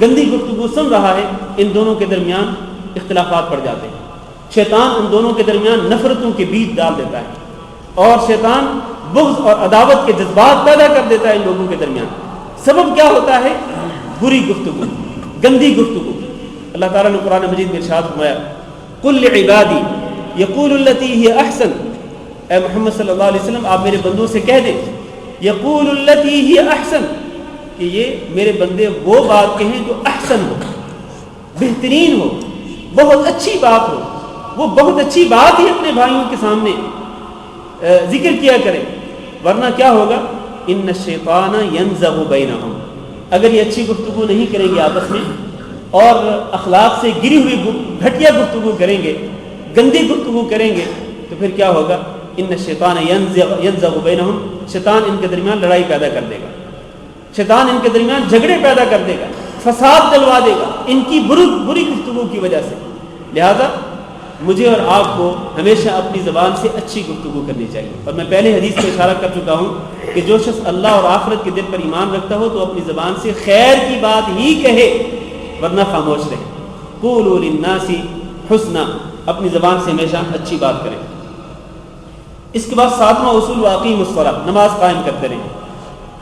گندی گفتگو سن رہا ہے، ان دونوں کے درمیان اختلافات پڑ جاتے ہیں۔ شیطان ان دونوں کے درمیان نفرتوں کے بیج ڈال دیتا ہے اور شیطان بغض اور عداوت کے جذبات پیدا کر دیتا ہے ان لوگوں کے درمیان۔ سبب کیا ہوتا ہے؟ بری گفتگو، گندی گفتگو۔ اللہ تعالیٰ نے قرآن مجید میں ارشاد فرمایا، قل لعبادی یقول التی ہی احسن، اے محمد صلی اللہ علیہ وسلم آپ میرے بندوں سے کہہ دیں، یقول التی ہی احسن، کہ یہ میرے بندے وہ بات کہیں جو احسن ہو، بہترین ہو، بہت اچھی بات ہو، وہ بہت اچھی بات ہی اپنے بھائیوں کے سامنے ذکر کیا کریں، ورنہ کیا ہوگا؟ ان الشیطان ینزغ بینہم، اگر یہ اچھی گفتگو نہیں کریں گے آپس میں اور اخلاق سے گری ہوئی گھٹیا گفتگو کریں گے، گندی گفتگو کریں گے، تو پھر کیا ہوگا؟ ان الشیطان ینزغ بینہم، شیطان ان کے درمیان لڑائی پیدا کر دے گا، شیطان ان کے درمیان جھگڑے پیدا کر دے گا، فساد ڈلوا دے گا ان کی بری گفتگو کی وجہ سے۔ لہذا مجھے اور آپ کو ہمیشہ اپنی زبان سے اچھی گفتگو کرنی چاہیے، اور میں پہلے حدیث کو اشارہ کر چکا ہوں کہ جو شخص اللہ اور آخرت کے دن پر ایمان رکھتا ہو تو اپنی زبان سے خیر کی بات ہی کہے، ورنہ خاموش رہے۔ قولوا للناس حسنا، اپنی زبان سے ہمیشہ اچھی بات کریں۔ اس کے بعد 7واں اصول، واقیموا الصلاۃ، نماز قائم کرتے رہیں،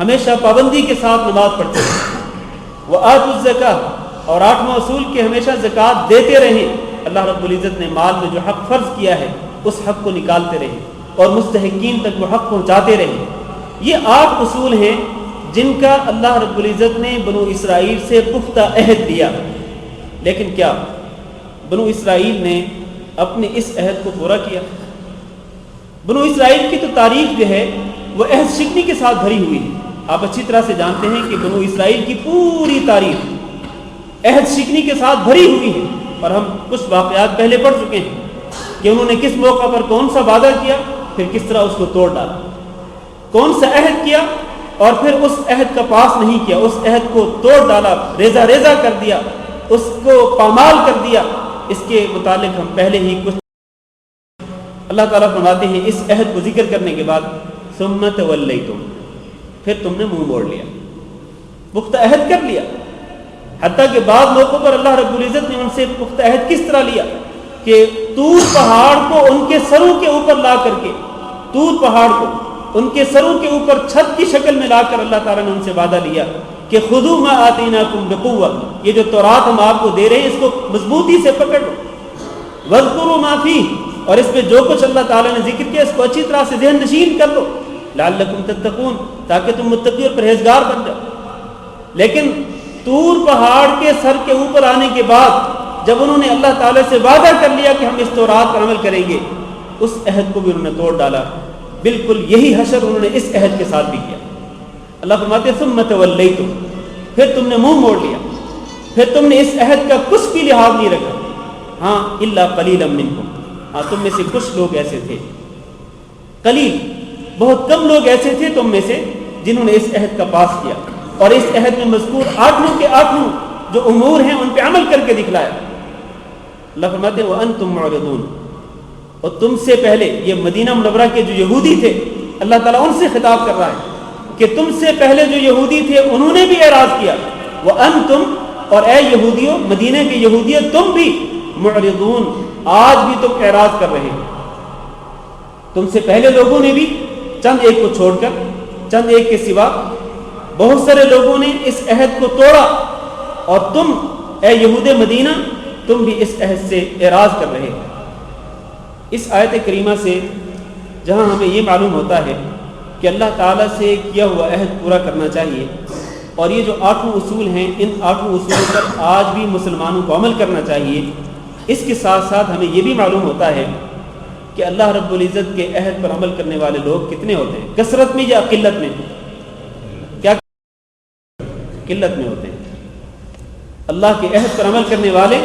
ہمیشہ پابندی کے ساتھ نماز پڑھتے رہیں۔ وآتوا الزکاۃ، اور 8واں اصول کہ ہمیشہ زکوٰۃ دیتے رہیں، اللہ رب العزت نے مال میں جو حق فرض کیا ہے اس حق کو نکالتے رہیں اور مستحقین تک وہ حق پہنچاتے رہیں۔ یہ 8 اصول ہیں جن کا اللہ رب العزت نے بنو اسرائیل سے پختہ عہد لیا، لیکن کیا بنو اسرائیل نے اپنے اس عہد کو پورا کیا؟ بنو اسرائیل کی تو تاریخ جو ہے وہ عہد شکنی کے ساتھ بھری ہوئی ہے۔ آپ اچھی طرح سے جانتے ہیں کہ بنو اسرائیل کی پوری تاریخ عہد شکنی کے ساتھ بھری ہوئی ہے، اور ہم کچھ واقعات پہلے پڑھ چکے ہیں کہ انہوں نے کس موقع پر کون سا وعدہ کیا، پھر کس طرح اس کو توڑ ڈالا، کون سا عہد کیا اور پھر اس عہد کا پاس نہیں کیا، اس عہد کو توڑ ڈالا، ریزہ ریزہ کر دیا، اس کو پامال کر دیا۔ اس کے متعلق ہم پہلے ہی کچھ اللہ تعالیٰ فرماتے ہیں اس عہد کو ذکر کرنے کے بعد ثم تولیتم، پھر تم نے منہ موڑ لیا، پختہ عہد کر لیا۔ حتیٰ کہ بعض موقعوں پر اللہ رب العزت نے ان سے پختہ عہد کس طرح لیا کہ طور پہاڑ کو ان کے سروں کے اوپر لا کر کے، طور پہاڑ کو ان کے سروں کے اوپر چھت کی شکل میں لا کر اللہ تعالیٰ نے ان سے وعدہ لیا کہ خذوا ما آتیناکم بقوۃ، یہ جو تورات ہم آپ کو دے رہے ہیں اس کو مضبوطی سے پکڑ لو، واذکروا ما فیہ، اور اس میں جو کچھ اللہ تعالیٰ نے ذکر کیا اس کو اچھی طرح سے ذہن نشین کر لو، لعلکم تتقون، تاکہ تم متقی اور پرہیزگار بن جاؤ۔ لیکن طور پہاڑ کے سر کے اوپر آنے کے بعد جب انہوں نے اللہ تعالیٰ سے وعدہ کر لیا کہ ہم اس تورات پر عمل کریں گے، اس عہد کو بھی انہوں نے توڑ ڈالا۔ بالکل یہی حشر انہوں نے اس عہد کے ساتھ بھی کیا۔ اللہ فرماتے ہیں ثم تولیتم، پھر تم نے منہ موڑ لیا، پھر تم نے اس عہد کا کچھ بھی لحاظ نہیں رکھا۔ ہاں الا قلیلا منکم، ہاں تم میں سے کچھ لوگ ایسے تھے، قلیل، بہت کم لوگ ایسے تھے تم میں سے جنہوں نے اس عہد کا پاس کیا اور اس عہد میں مذکور 8 کے 8 جو امور ہیں ان پہ عمل کر کے دکھلایا۔ اللہ فرماتے ہیں وَأَنْتُمْ مُعْرِضُونَ، اور تم سے پہلے یہ مدینہ منورہ کے جو یہودی تھے اللہ تعالیٰ ان سے خطاب کر رہا ہے کہ تم سے پہلے جو یہودی تھے انہوں نے بھی اعراض کیا، وَأَنْتُمْ، اور اے یہودیوں، مدینہ کے یہودیت تم بھی، معرضون، آج بھی تم اعراض کر رہے ہو۔ تم سے پہلے لوگوں نے بھی چند ایک کو چھوڑ کر، چند ایک کے سوا بہت سارے لوگوں نے اس عہد کو توڑا، اور تم اے یہود مدینہ تم بھی اس عہد سے اعراض کر رہے ہو۔ اس آیت کریمہ سے جہاں ہمیں یہ معلوم ہوتا ہے کہ اللہ تعالیٰ سے کیا ہوا عہد پورا کرنا چاہیے، اور یہ جو 8 اصول ہیں ان 8 اصولوں پر آج بھی مسلمانوں کو عمل کرنا چاہیے، اس کے ساتھ ساتھ ہمیں یہ بھی معلوم ہوتا ہے کہ اللہ رب العزت کے عہد پر عمل کرنے والے لوگ کتنے ہوتے ہیں، کثرت میں یا قلت میں؟ کیا قلت میں ہوتے ہیں؟ اللہ کے عہد پر عمل کرنے والے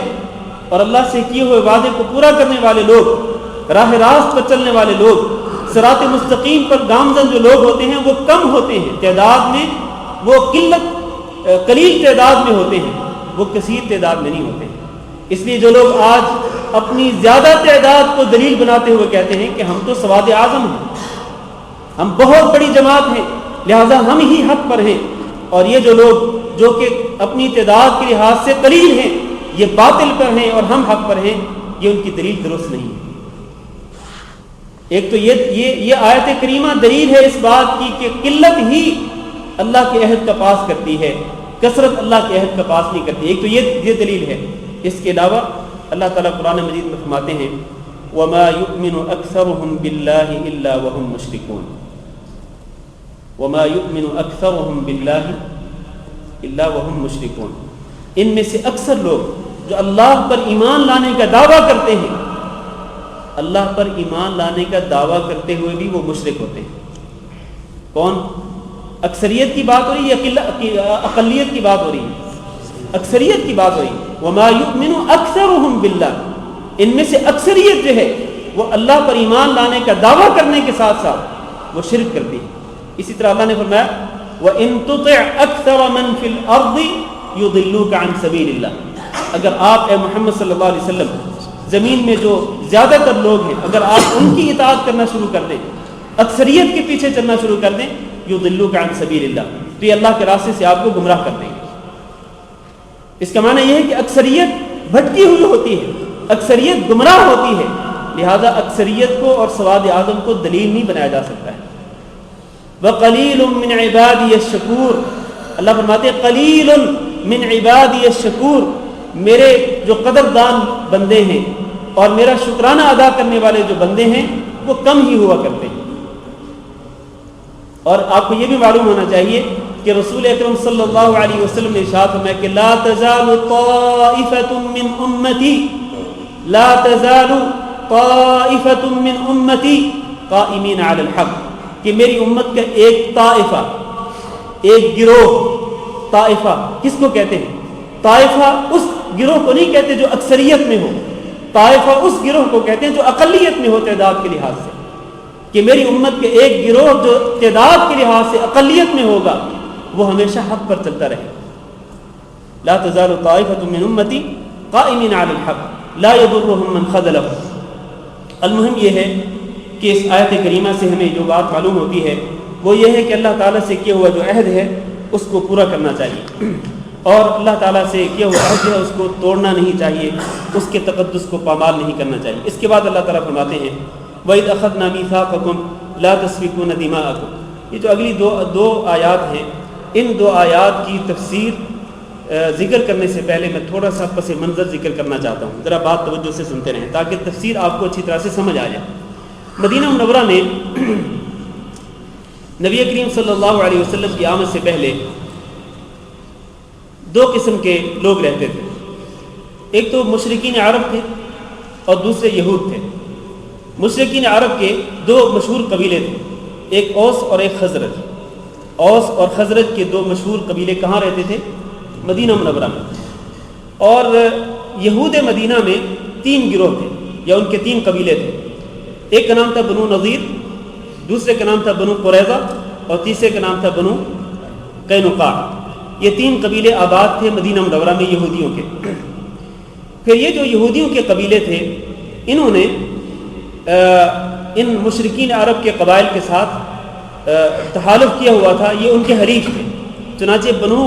اور اللہ سے کیے ہوئے وعدے کو پورا کرنے والے لوگ، راہ راست پر چلنے والے لوگ، صراط مستقیم پر گامزن جو لوگ ہوتے ہیں وہ کم ہوتے ہیں تعداد میں، وہ قلیل تعداد میں ہوتے ہیں، وہ کثیر تعداد میں نہیں ہوتے ہیں۔ اس لیے جو لوگ آج اپنی زیادہ تعداد کو دلیل بناتے ہوئے کہتے ہیں کہ ہم تو سواد اعظم ہیں، ہم بہت بڑی جماعت ہیں، لہذا ہم ہی حق پر ہیں، اور یہ جو لوگ جو کہ اپنی تعداد کے لحاظ سے قلیل ہیں یہ باطل پر ہیں اور ہم حق پر ہیں، یہ ان کی دلیل درست نہیں ہے۔ ایک تو یہ آیت کریمہ دلیل ہے اس بات کی کہ قلت ہی اللہ کے عہد کا پاس کرتی ہے، کثرت اللہ کے عہد کا پاس نہیں کرتی، ایک تو یہ دلیل ہے۔ اس کے علاوہ اللہ تعالیٰ قرآن مجید میں فرماتے ہیں وَمَا يُؤْمِنُ أَكْثَرُهُمْ بِاللَّهِ إِلَّا وَهُمْ مُشْرِكُونَ وَمَا يُؤْمِنُ أَكْثَرُهُمْ بِاللَّهِ إِلَّا وَهُمْ مُشْرِكُونَ، ان میں سے اکثر لوگ جو اللہ پر ایمان لانے کا دعویٰ کرتے ہیں، اللہ پر ایمان لانے کا دعویٰ کرتے ہوئے بھی وہ مشرک ہوتے ہیں۔ کون؟ اکثریت کی بات ہو رہی ہے یا اقلیت کی بات ہو رہی ہے؟ اکثریت کی بات ہو رہی ہے۔ وَمَا يُؤْمِنُ أَكْثَرُهُمْ بِاللَّهِ، ان میں سے اکثریت جو ہے وہ اللہ پر ایمان لانے کا دعویٰ کرنے کے ساتھ ساتھ وہ شرک کرتی ہے۔ اسی طرح اللہ نے فرمایا وَإِن تُطِعْ أَكْثَرَ مَنْ فِي الْأَرْضِ يُضِلُّوكَ عَنْ سَبِيلِ اللَّهِ، اگر آپ اے محمد صلی اللہ علیہ وسلم زمین میں جو زیادہ تر لوگ ہیں اگر آپ ان کی اطاعت کرنا شروع کر دیں، اکثریت کے پیچھے چلنا شروع کر دیں، یضلوک عن سبیل اللہ، تو یہ اللہ کے راستے سے آپ کو گمراہ کر دیں گے۔ اس کا معنی یہ ہے کہ اکثریت بھٹکی ہوئی ہوتی ہے، اکثریت گمراہ ہوتی ہے، لہذا اکثریت کو اور سواد اعظم کو دلیل نہیں بنایا جا سکتا ہے۔ وَقَلِيلٌ مِّنْ عِبَادِيَ الشَّكُورُ، اللہ فرماتے ہیں قلیل من عبادی الشکور، میرے جو قدردان بندے ہیں اور میرا شکرانہ ادا کرنے والے جو بندے ہیں وہ کم ہی ہوا کرتے ہیں۔ اور آپ کو یہ بھی معلوم ہونا چاہیے کہ رسول اکرم صلی اللہ علیہ وسلم نے ارشاد فرمایا کہ لا تزال طائفة من امتی، لا تزال طائفة من امتی قائمین علی الحق، کہ میری امت کا ایک طائفہ، ایک گروہ، طائفہ کس کو کہتے ہیں؟ طائفہ اس گروہ کو نہیں کہتے جو اکثریت میں ہو، طائفہ اس گروہ کو کہتے ہیں جو اقلیت میں ہو تعداد کے لحاظ سے، کہ میری امت کے ایک گروہ جو تعداد کے لحاظ سے اقلیت میں ہوگا وہ ہمیشہ حق پر چلتا رہے۔ لا تزال طائفة من امتی قائمین علی الحق لا یضرهم من خذلهم۔ المہم یہ ہے کہ اس آیت کریمہ سے ہمیں جو بات معلوم ہوتی ہے وہ یہ ہے کہ اللہ تعالیٰ سے کیا ہوا جو عہد ہے اس کو پورا کرنا چاہیے، اور اللہ تعالیٰ سے کیا ہوا عہد ہے اس کو توڑنا نہیں چاہیے، اس کے تقدس کو پامال نہیں کرنا چاہیے۔ اس کے بعد اللہ تعالیٰ فرماتے ہیں وَإِذْ أَخَذْنَا مِيثَاقَكُمْ لَا تَسْفِكُونَ دِمَاءَكُمْ۔ یہ جو اگلی دو آیات ہیں، ان دو آیات کی تفسیر ذکر کرنے سے پہلے میں تھوڑا سا پس منظر ذکر کرنا چاہتا ہوں، ذرا بات توجہ سے سنتے رہیں تاکہ تفسیر آپ کو اچھی طرح سے سمجھ آ جائے۔ مدینہ منورہ میں نبی کریم صلی اللہ علیہ وسلم کی آمد سے پہلے دو قسم کے لوگ رہتے تھے، ایک تو مشرکین عرب تھے اور دوسرے یہود تھے۔ مشرکین عرب کے دو مشہور قبیلے تھے، ایک اوس اور ایک خزرج۔ اوس اور خزرج کے دو مشہور قبیلے کہاں رہتے تھے؟ مدینہ منورہ میں۔ اور یہود مدینہ میں 3 گروہ تھے یا ان کے 3 قبیلے تھے، ایک کا نام تھا بنو نذیر، دوسرے کا نام تھا بنو قریظہ اور تیسرے کا نام تھا بنو قینقاع۔ یہ 3 قبیلے آباد تھے مدینہ منورہ میں یہودیوں کے۔ پھر یہ جو یہودیوں کے قبیلے تھے انہوں نے ان مشرکین عرب کے قبائل کے ساتھ تحالف کیا ہوا تھا، یہ ان کے حریف تھے، چنانچہ بنو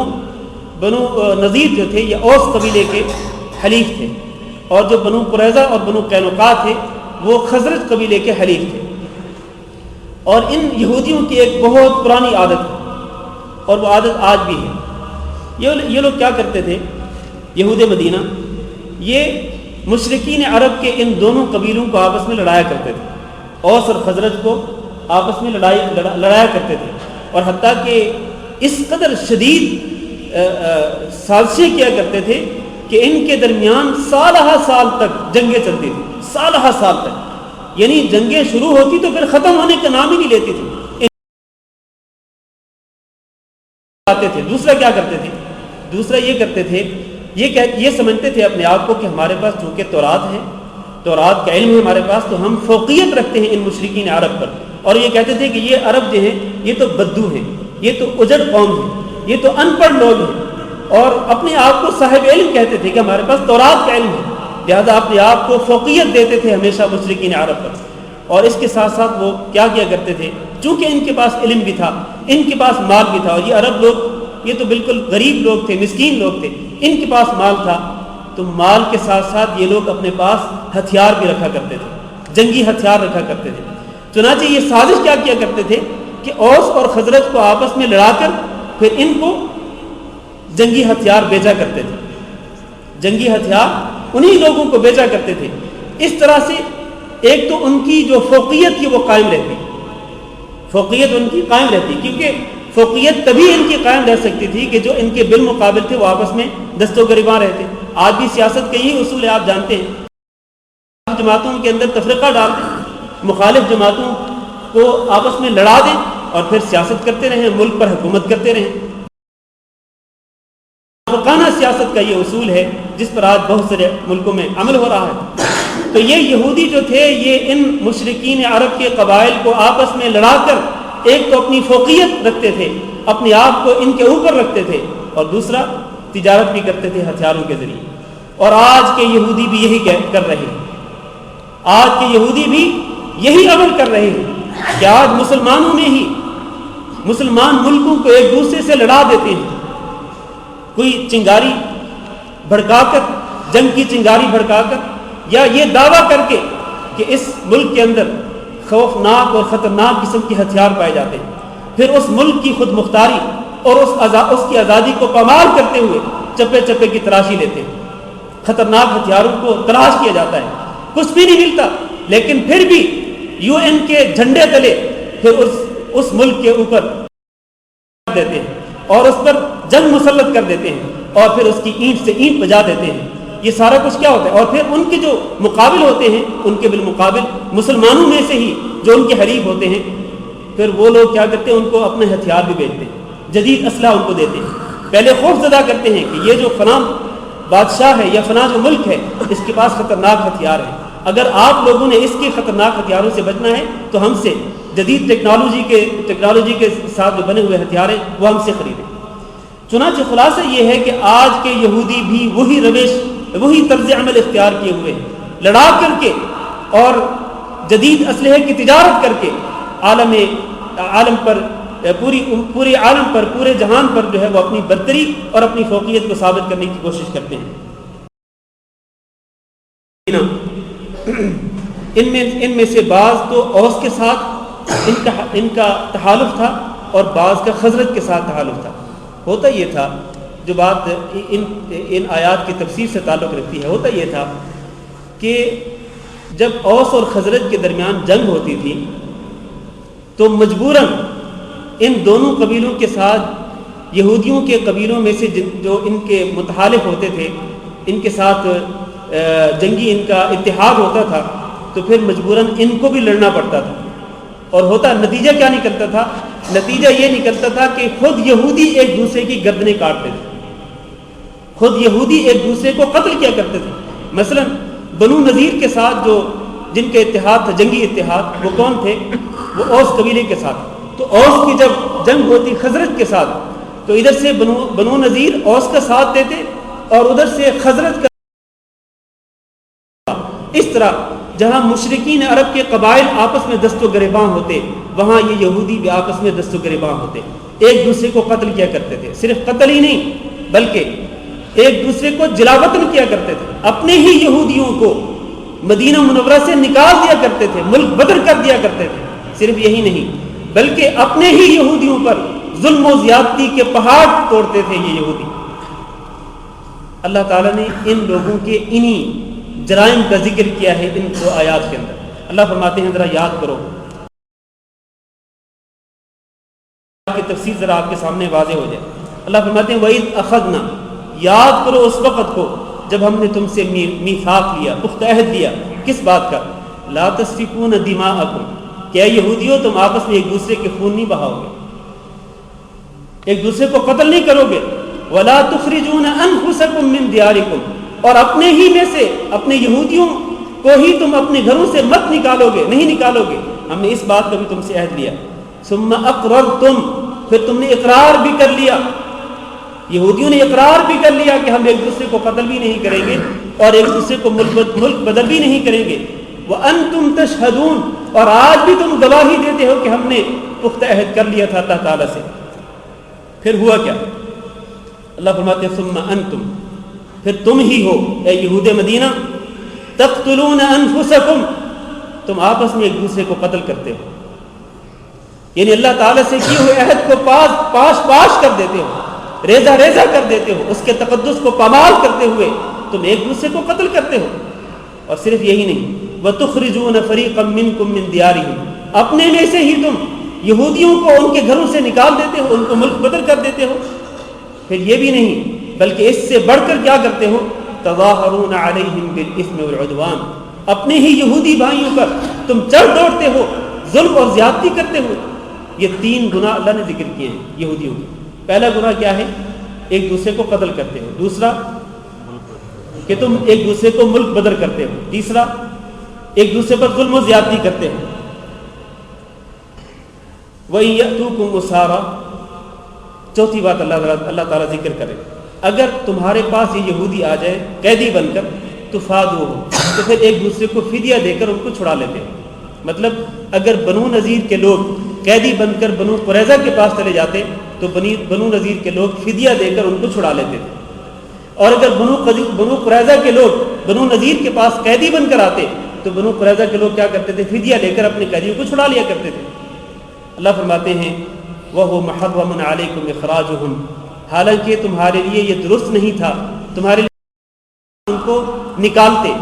نذیر جو تھے یہ اوس قبیلے کے حلیف تھے، اور جو بنو قریظہ اور بنو قینقاع تھے وہ خزرج قبیلے کے حلیف تھے۔ اور ان یہودیوں کی ایک بہت پرانی عادت ہے، اور وہ عادت آج بھی ہے۔ یہ لوگ کیا کرتے تھے، یہود مدینہ، یہ مشرکین عرب کے ان دونوں قبیلوں کو آپس میں لڑایا کرتے تھے، اوس اور خزرج کو آپس میں لڑایا کرتے تھے، اور حتیٰ کہ اس قدر شدید سازشیں کیا کرتے تھے کہ ان کے درمیان سالہ سال تک جنگیں چلتی تھیں، سالہ سال تک، یعنی جنگیں شروع ہوتی تو پھر ختم ہونے کا نام ہی نہیں لیتی تھی۔ آتے تھے، دوسرا کیا کرتے تھے، دوسرا یہ کرتے تھے، یہ سمجھتے تھے اپنے آپ کو کہ ہمارے پاس چونکہ تورات ہے، تورات کا علم ہے ہمارے پاس، تو ہم فوقیت رکھتے ہیں ان مشرکین عرب پر، اور یہ کہتے تھے کہ یہ عرب جو ہیں یہ تو بدو ہیں، یہ تو اجڑ قوم ہے، یہ تو ان پڑھ لوگ ہیں، اور اپنے آپ کو صاحب علم کہتے تھے کہ ہمارے پاس تورات کا علم ہے، لہذا اپنے آپ کو فوقیت دیتے تھے ہمیشہ مشرکین عرب پر۔ اور اس کے ساتھ ساتھ وہ کیا کرتے تھے، چونکہ ان کے پاس علم بھی تھا، ان کے پاس مال بھی تھا، اور یہ عرب لوگ یہ تو بالکل غریب لوگ تھے، مسکین لوگ تھے، ان کے پاس مال تھا، تو مال کے ساتھ ساتھ یہ لوگ اپنے پاس ہتھیار بھی رکھا کرتے تھے، جنگی ہتھیار رکھا کرتے تھے۔ چنانچہ یہ سازش کیا کرتے تھے کہ اوس اور خزرج کو آپس میں لڑا کر پھر ان کو جنگی ہتھیار بیچا کرتے تھے، جنگی ہتھیار انہی لوگوں کو بیچا کرتے تھے۔ اس طرح سے ایک تو ان کی جو فوقیت تھی وہ قائم رہتی، فوقیت ان کی قائم رہتی، کیونکہ فوقیت تبھی ان کی قائم رہ سکتی تھی کہ جو ان کے بالمقابل تھے وہ آپس میں دست و گریباں رہتے۔ آج بھی سیاست کا یہی اصول ہے، آپ جانتے ہیں، جماعتوں کے اندر تفرقہ ڈال دیں، مخالف جماعتوں کو آپس میں لڑا دیں اور پھر سیاست کرتے رہیں، ملک پر حکومت کرتے رہیں۔ منافقانہ سیاست کا یہ اصول ہے جس پر آج بہت سارے ملکوں میں عمل ہو رہا ہے۔ تو یہ یہودی جو تھے یہ ان مشرکین عرب کے قبائل کو آپس میں لڑا کر ایک تو اپنی فوقیت رکھتے تھے، اپنے آپ کو ان کے اوپر رکھتے تھے، اور دوسرا تجارت بھی کرتے تھے ہتھیاروں کے ذریعے۔ اور آج کے یہودی بھی یہی کر رہے ہیں، آج کے یہودی بھی یہی عمل کر رہے ہیں کہ آج مسلمانوں میں ہی مسلمان ملکوں کو ایک دوسرے سے لڑا دیتے ہیں، کوئی چنگاری بھڑکا کر، جنگ کی چنگاری بھڑکا کر، یا یہ دعویٰ کر کے کہ اس ملک کے اندر خوفناک اور خطرناک قسم کے ہتھیار پائے جاتے ہیں، پھر اس ملک کی خود مختاری اور اس کی آزادی کو پامال کرتے ہوئے چپے چپے کی تلاشی لیتے ہیں، خطرناک ہتھیاروں کو تلاش کیا جاتا ہے، کچھ بھی نہیں ملتا، لیکن پھر بھی UN کے جھنڈے تلے پھر اس ملک کے اوپر دیتے ہیں اور اس پر جنگ مسلط کر دیتے ہیں، اور پھر اس کی اینٹ سے اینٹ بجا دیتے ہیں۔ یہ سارا کچھ کیا ہوتا ہے؟ اور پھر ان کے جو مقابل ہوتے ہیں، ان کے بالمقابل مسلمانوں میں سے ہی جو ان کے حریف ہوتے ہیں، پھر وہ لوگ کیا کرتے ہیں، ان کو اپنے ہتھیار بھی بیچتے ہیں، جدید اسلحہ ان کو دیتے ہیں، پہلے خوف زدہ کرتے ہیں کہ یہ جو فلاں بادشاہ ہے یا فلاں جو ملک ہے اس کے پاس خطرناک ہتھیار ہے، اگر آپ لوگوں نے اس کے خطرناک ہتھیاروں سے بچنا ہے تو ہم سے جدید ٹیکنالوجی کے ساتھ جو بنے ہوئے ہتھیار ہیں وہ ہم سے خریدیں۔ چنانچہ خلاصہ یہ ہے کہ آج کے یہودی بھی وہی روش، وہی طرز عمل اختیار کیے ہوئے ہیں، لڑا کر کے اور جدید اسلحے کی تجارت کر کے عالم پر پورے عالم پر، پورے جہان پر جو ہے وہ اپنی برتری اور اپنی فوقیت کو ثابت کرنے کی کوشش کرتے ہیں۔ ان میں سے بعض تو اوس کے ساتھ ان کا تحالف تھا اور بعض کا خزرج کے ساتھ تحالف تھا۔ ہوتا یہ تھا، جو بات ان آیات کی تفسیر سے تعلق رکھتی ہے، ہوتا یہ تھا کہ جب اوس اور خزرج کے درمیان جنگ ہوتی تھی تو مجبوراً ان دونوں قبیلوں کے ساتھ یہودیوں کے قبیلوں میں سے جو ان کے متحالف ہوتے تھے، ان کے ساتھ جنگی ان کا اتحاد ہوتا تھا، تو پھر مجبوراً ان کو بھی لڑنا پڑتا تھا۔ اور ہوتا نتیجہ کیا نکلتا تھا؟ نتیجہ یہ نکلتا تھا کہ خود یہودی ایک دوسرے کی گردنیں کاٹتے تھے، خود یہودی ایک دوسرے کو قتل کیا کرتے تھے۔ مثلا بنو نذیر کے ساتھ جن کے اتحاد تھا، جنگی اتحاد، وہ کون تھے؟ وہ اوس قبیلے کے ساتھ۔ تو اوس کی جب جنگ ہوتی خزرج کے ساتھ تو ادھر سے بنو نذیر اوس کا ساتھ دیتے اور ادھر سے خزرج کا۔ اس طرح جہاں مشرکین عرب کے قبائل آپس میں دست و گریباں ہوتے، وہاں یہ یہودی بھی آپس میں دست و گریباں ہوتے، ایک دوسرے کو قتل کیا کرتے تھے۔ صرف قتل ہی نہیں بلکہ ایک دوسرے کو جلاوطن کیا کرتے تھے، اپنے ہی یہودیوں کو مدینہ منورہ سے نکال دیا کرتے تھے، ملک بدر کر دیا کرتے تھے، صرف یہی نہیں بلکہ اپنے ہی یہودیوں پر ظلم و زیادتی کے پہاڑ توڑتے تھے یہ یہودی۔ اللہ تعالیٰ نے ان لوگوں کے انہی جرائم کا ذکر کیا ہے ان دو آیات کے اندر۔ اللہ فرماتے ہیں ذرا یاد کرو، کی تفسیر ذرا آپ کے سامنے واضح ہو جائے۔ اللہ فرماتے ہیں وَإِذْ أَخَذْنَا، یاد کرو اس وقت کو جب ہم نے تم سے میثاق لیا، پختہ عہد لیا، کس بات کا؟ لا تسفکون دماءکم، کہ اے یہودیو تم آپس میں ایک دوسرے کے خون نہیں بہاؤ گے، ایک دوسرے کو قتل نہیں کرو گے، ولا تخرجون انفسکم من دیارکم، اور اپنے ہی میں سے اپنے یہودیوں کو ہی تم اپنے گھروں سے مت نکالو گے، نہیں نکالو گے، ہم نے اس بات کا بھی تم سے عہد لیا۔ ثم اقررتم، پھر تم نے اقرار بھی کر لیا، یہودیوں نے اقرار بھی کر لیا کہ ہم ایک دوسرے کو قتل بھی نہیں کریں گے اور ایک دوسرے کو ملک بدل بھی نہیں کریں گے۔ وَأَنْتُمْ تَشْهَدُونَ، اور آج بھی تم گواہی دیتے ہو کہ ہم نے پختہ عہد کر لیا تھا اللہ تعالیٰ سے۔ پھر ہوا کیا؟ اللہ فرماتے ہیں ثم انتم، پھر تم ہی ہو اے یہود مدینہ، تقتلون انفسکم، تم آپس میں ایک دوسرے کو قتل کرتے ہو، یعنی اللہ تعالیٰ سے کیے ہوئے عہد کو پاش کر دیتے ہو، ریزہ کر دیتے ہو، اس کے تقدس کو پامال کرتے ہوئے تم ایک دوسرے کو قتل کرتے ہو۔ اور صرف یہی نہیں، وَتُخْرِجُونَ فَرِيقًا مِّنكُم مِّن دِيَارِهِمْ، اپنے میں سے ہی تم یہودیوں کو ان کے گھروں سے نکال دیتے ہو، ان کو ملک بدل کر دیتے ہو۔ پھر یہ بھی نہیں بلکہ اس سے بڑھ کر کیا کرتے ہو؟ تظاہرون علیہم بالإثم والعدوان، اپنے ہی یہودی بھائیوں پر تم چڑھ دوڑتے ہو، ظلم اور زیادتی کرتے ہو۔ یہ تین گناہ اللہ نے ذکر کیے ہیں یہودیوں کے۔ پہلا گناہ کیا ہے؟ ایک دوسرے کو قتل کرتے ہو، دوسرا کہ تم ایک دوسرے کو ملک بدل کرتے ہو، تیسرا ایک دوسرے پر ظلم و زیادتی کرتے ہو۔ وَإِن يَأْتُوكُمْ أُسَارَىٰ، چوتھی بات اللہ تعالیٰ ذکر کرے، اگر تمہارے پاس یہ یہودی آ جائے قیدی بن کر تو فادوہ، تو پھر ایک دوسرے کو فدیہ دے کر ان کو چھڑا لیتے ہو۔ مطلب اگر بنو نذیر کے لوگ قیدی بن کر بنو قریظہ کے پاس چلے جاتے تو بنو نذیر کے لوگ فدیہ دے کر ان کو چھڑا لیتے تھے، اور اگر بنو قریظہ کے لوگ بنو نذیر کے پاس قیدی بن کر آتے تو بنو قریظہ کے لوگ کیا کرتے تھے؟ فدیہ لے کر اپنے قیدیوں کو چھڑا لیا کرتے تھے۔ اللہ فرماتے ہیں وَهُوَ مُحَرَّمٌ عَلَيْكُمْ إِخْرَاجُهُمْ، حالانکہ تمہارے لیے یہ درست نہیں تھا، تمہارے لیے ان کو نکالتے،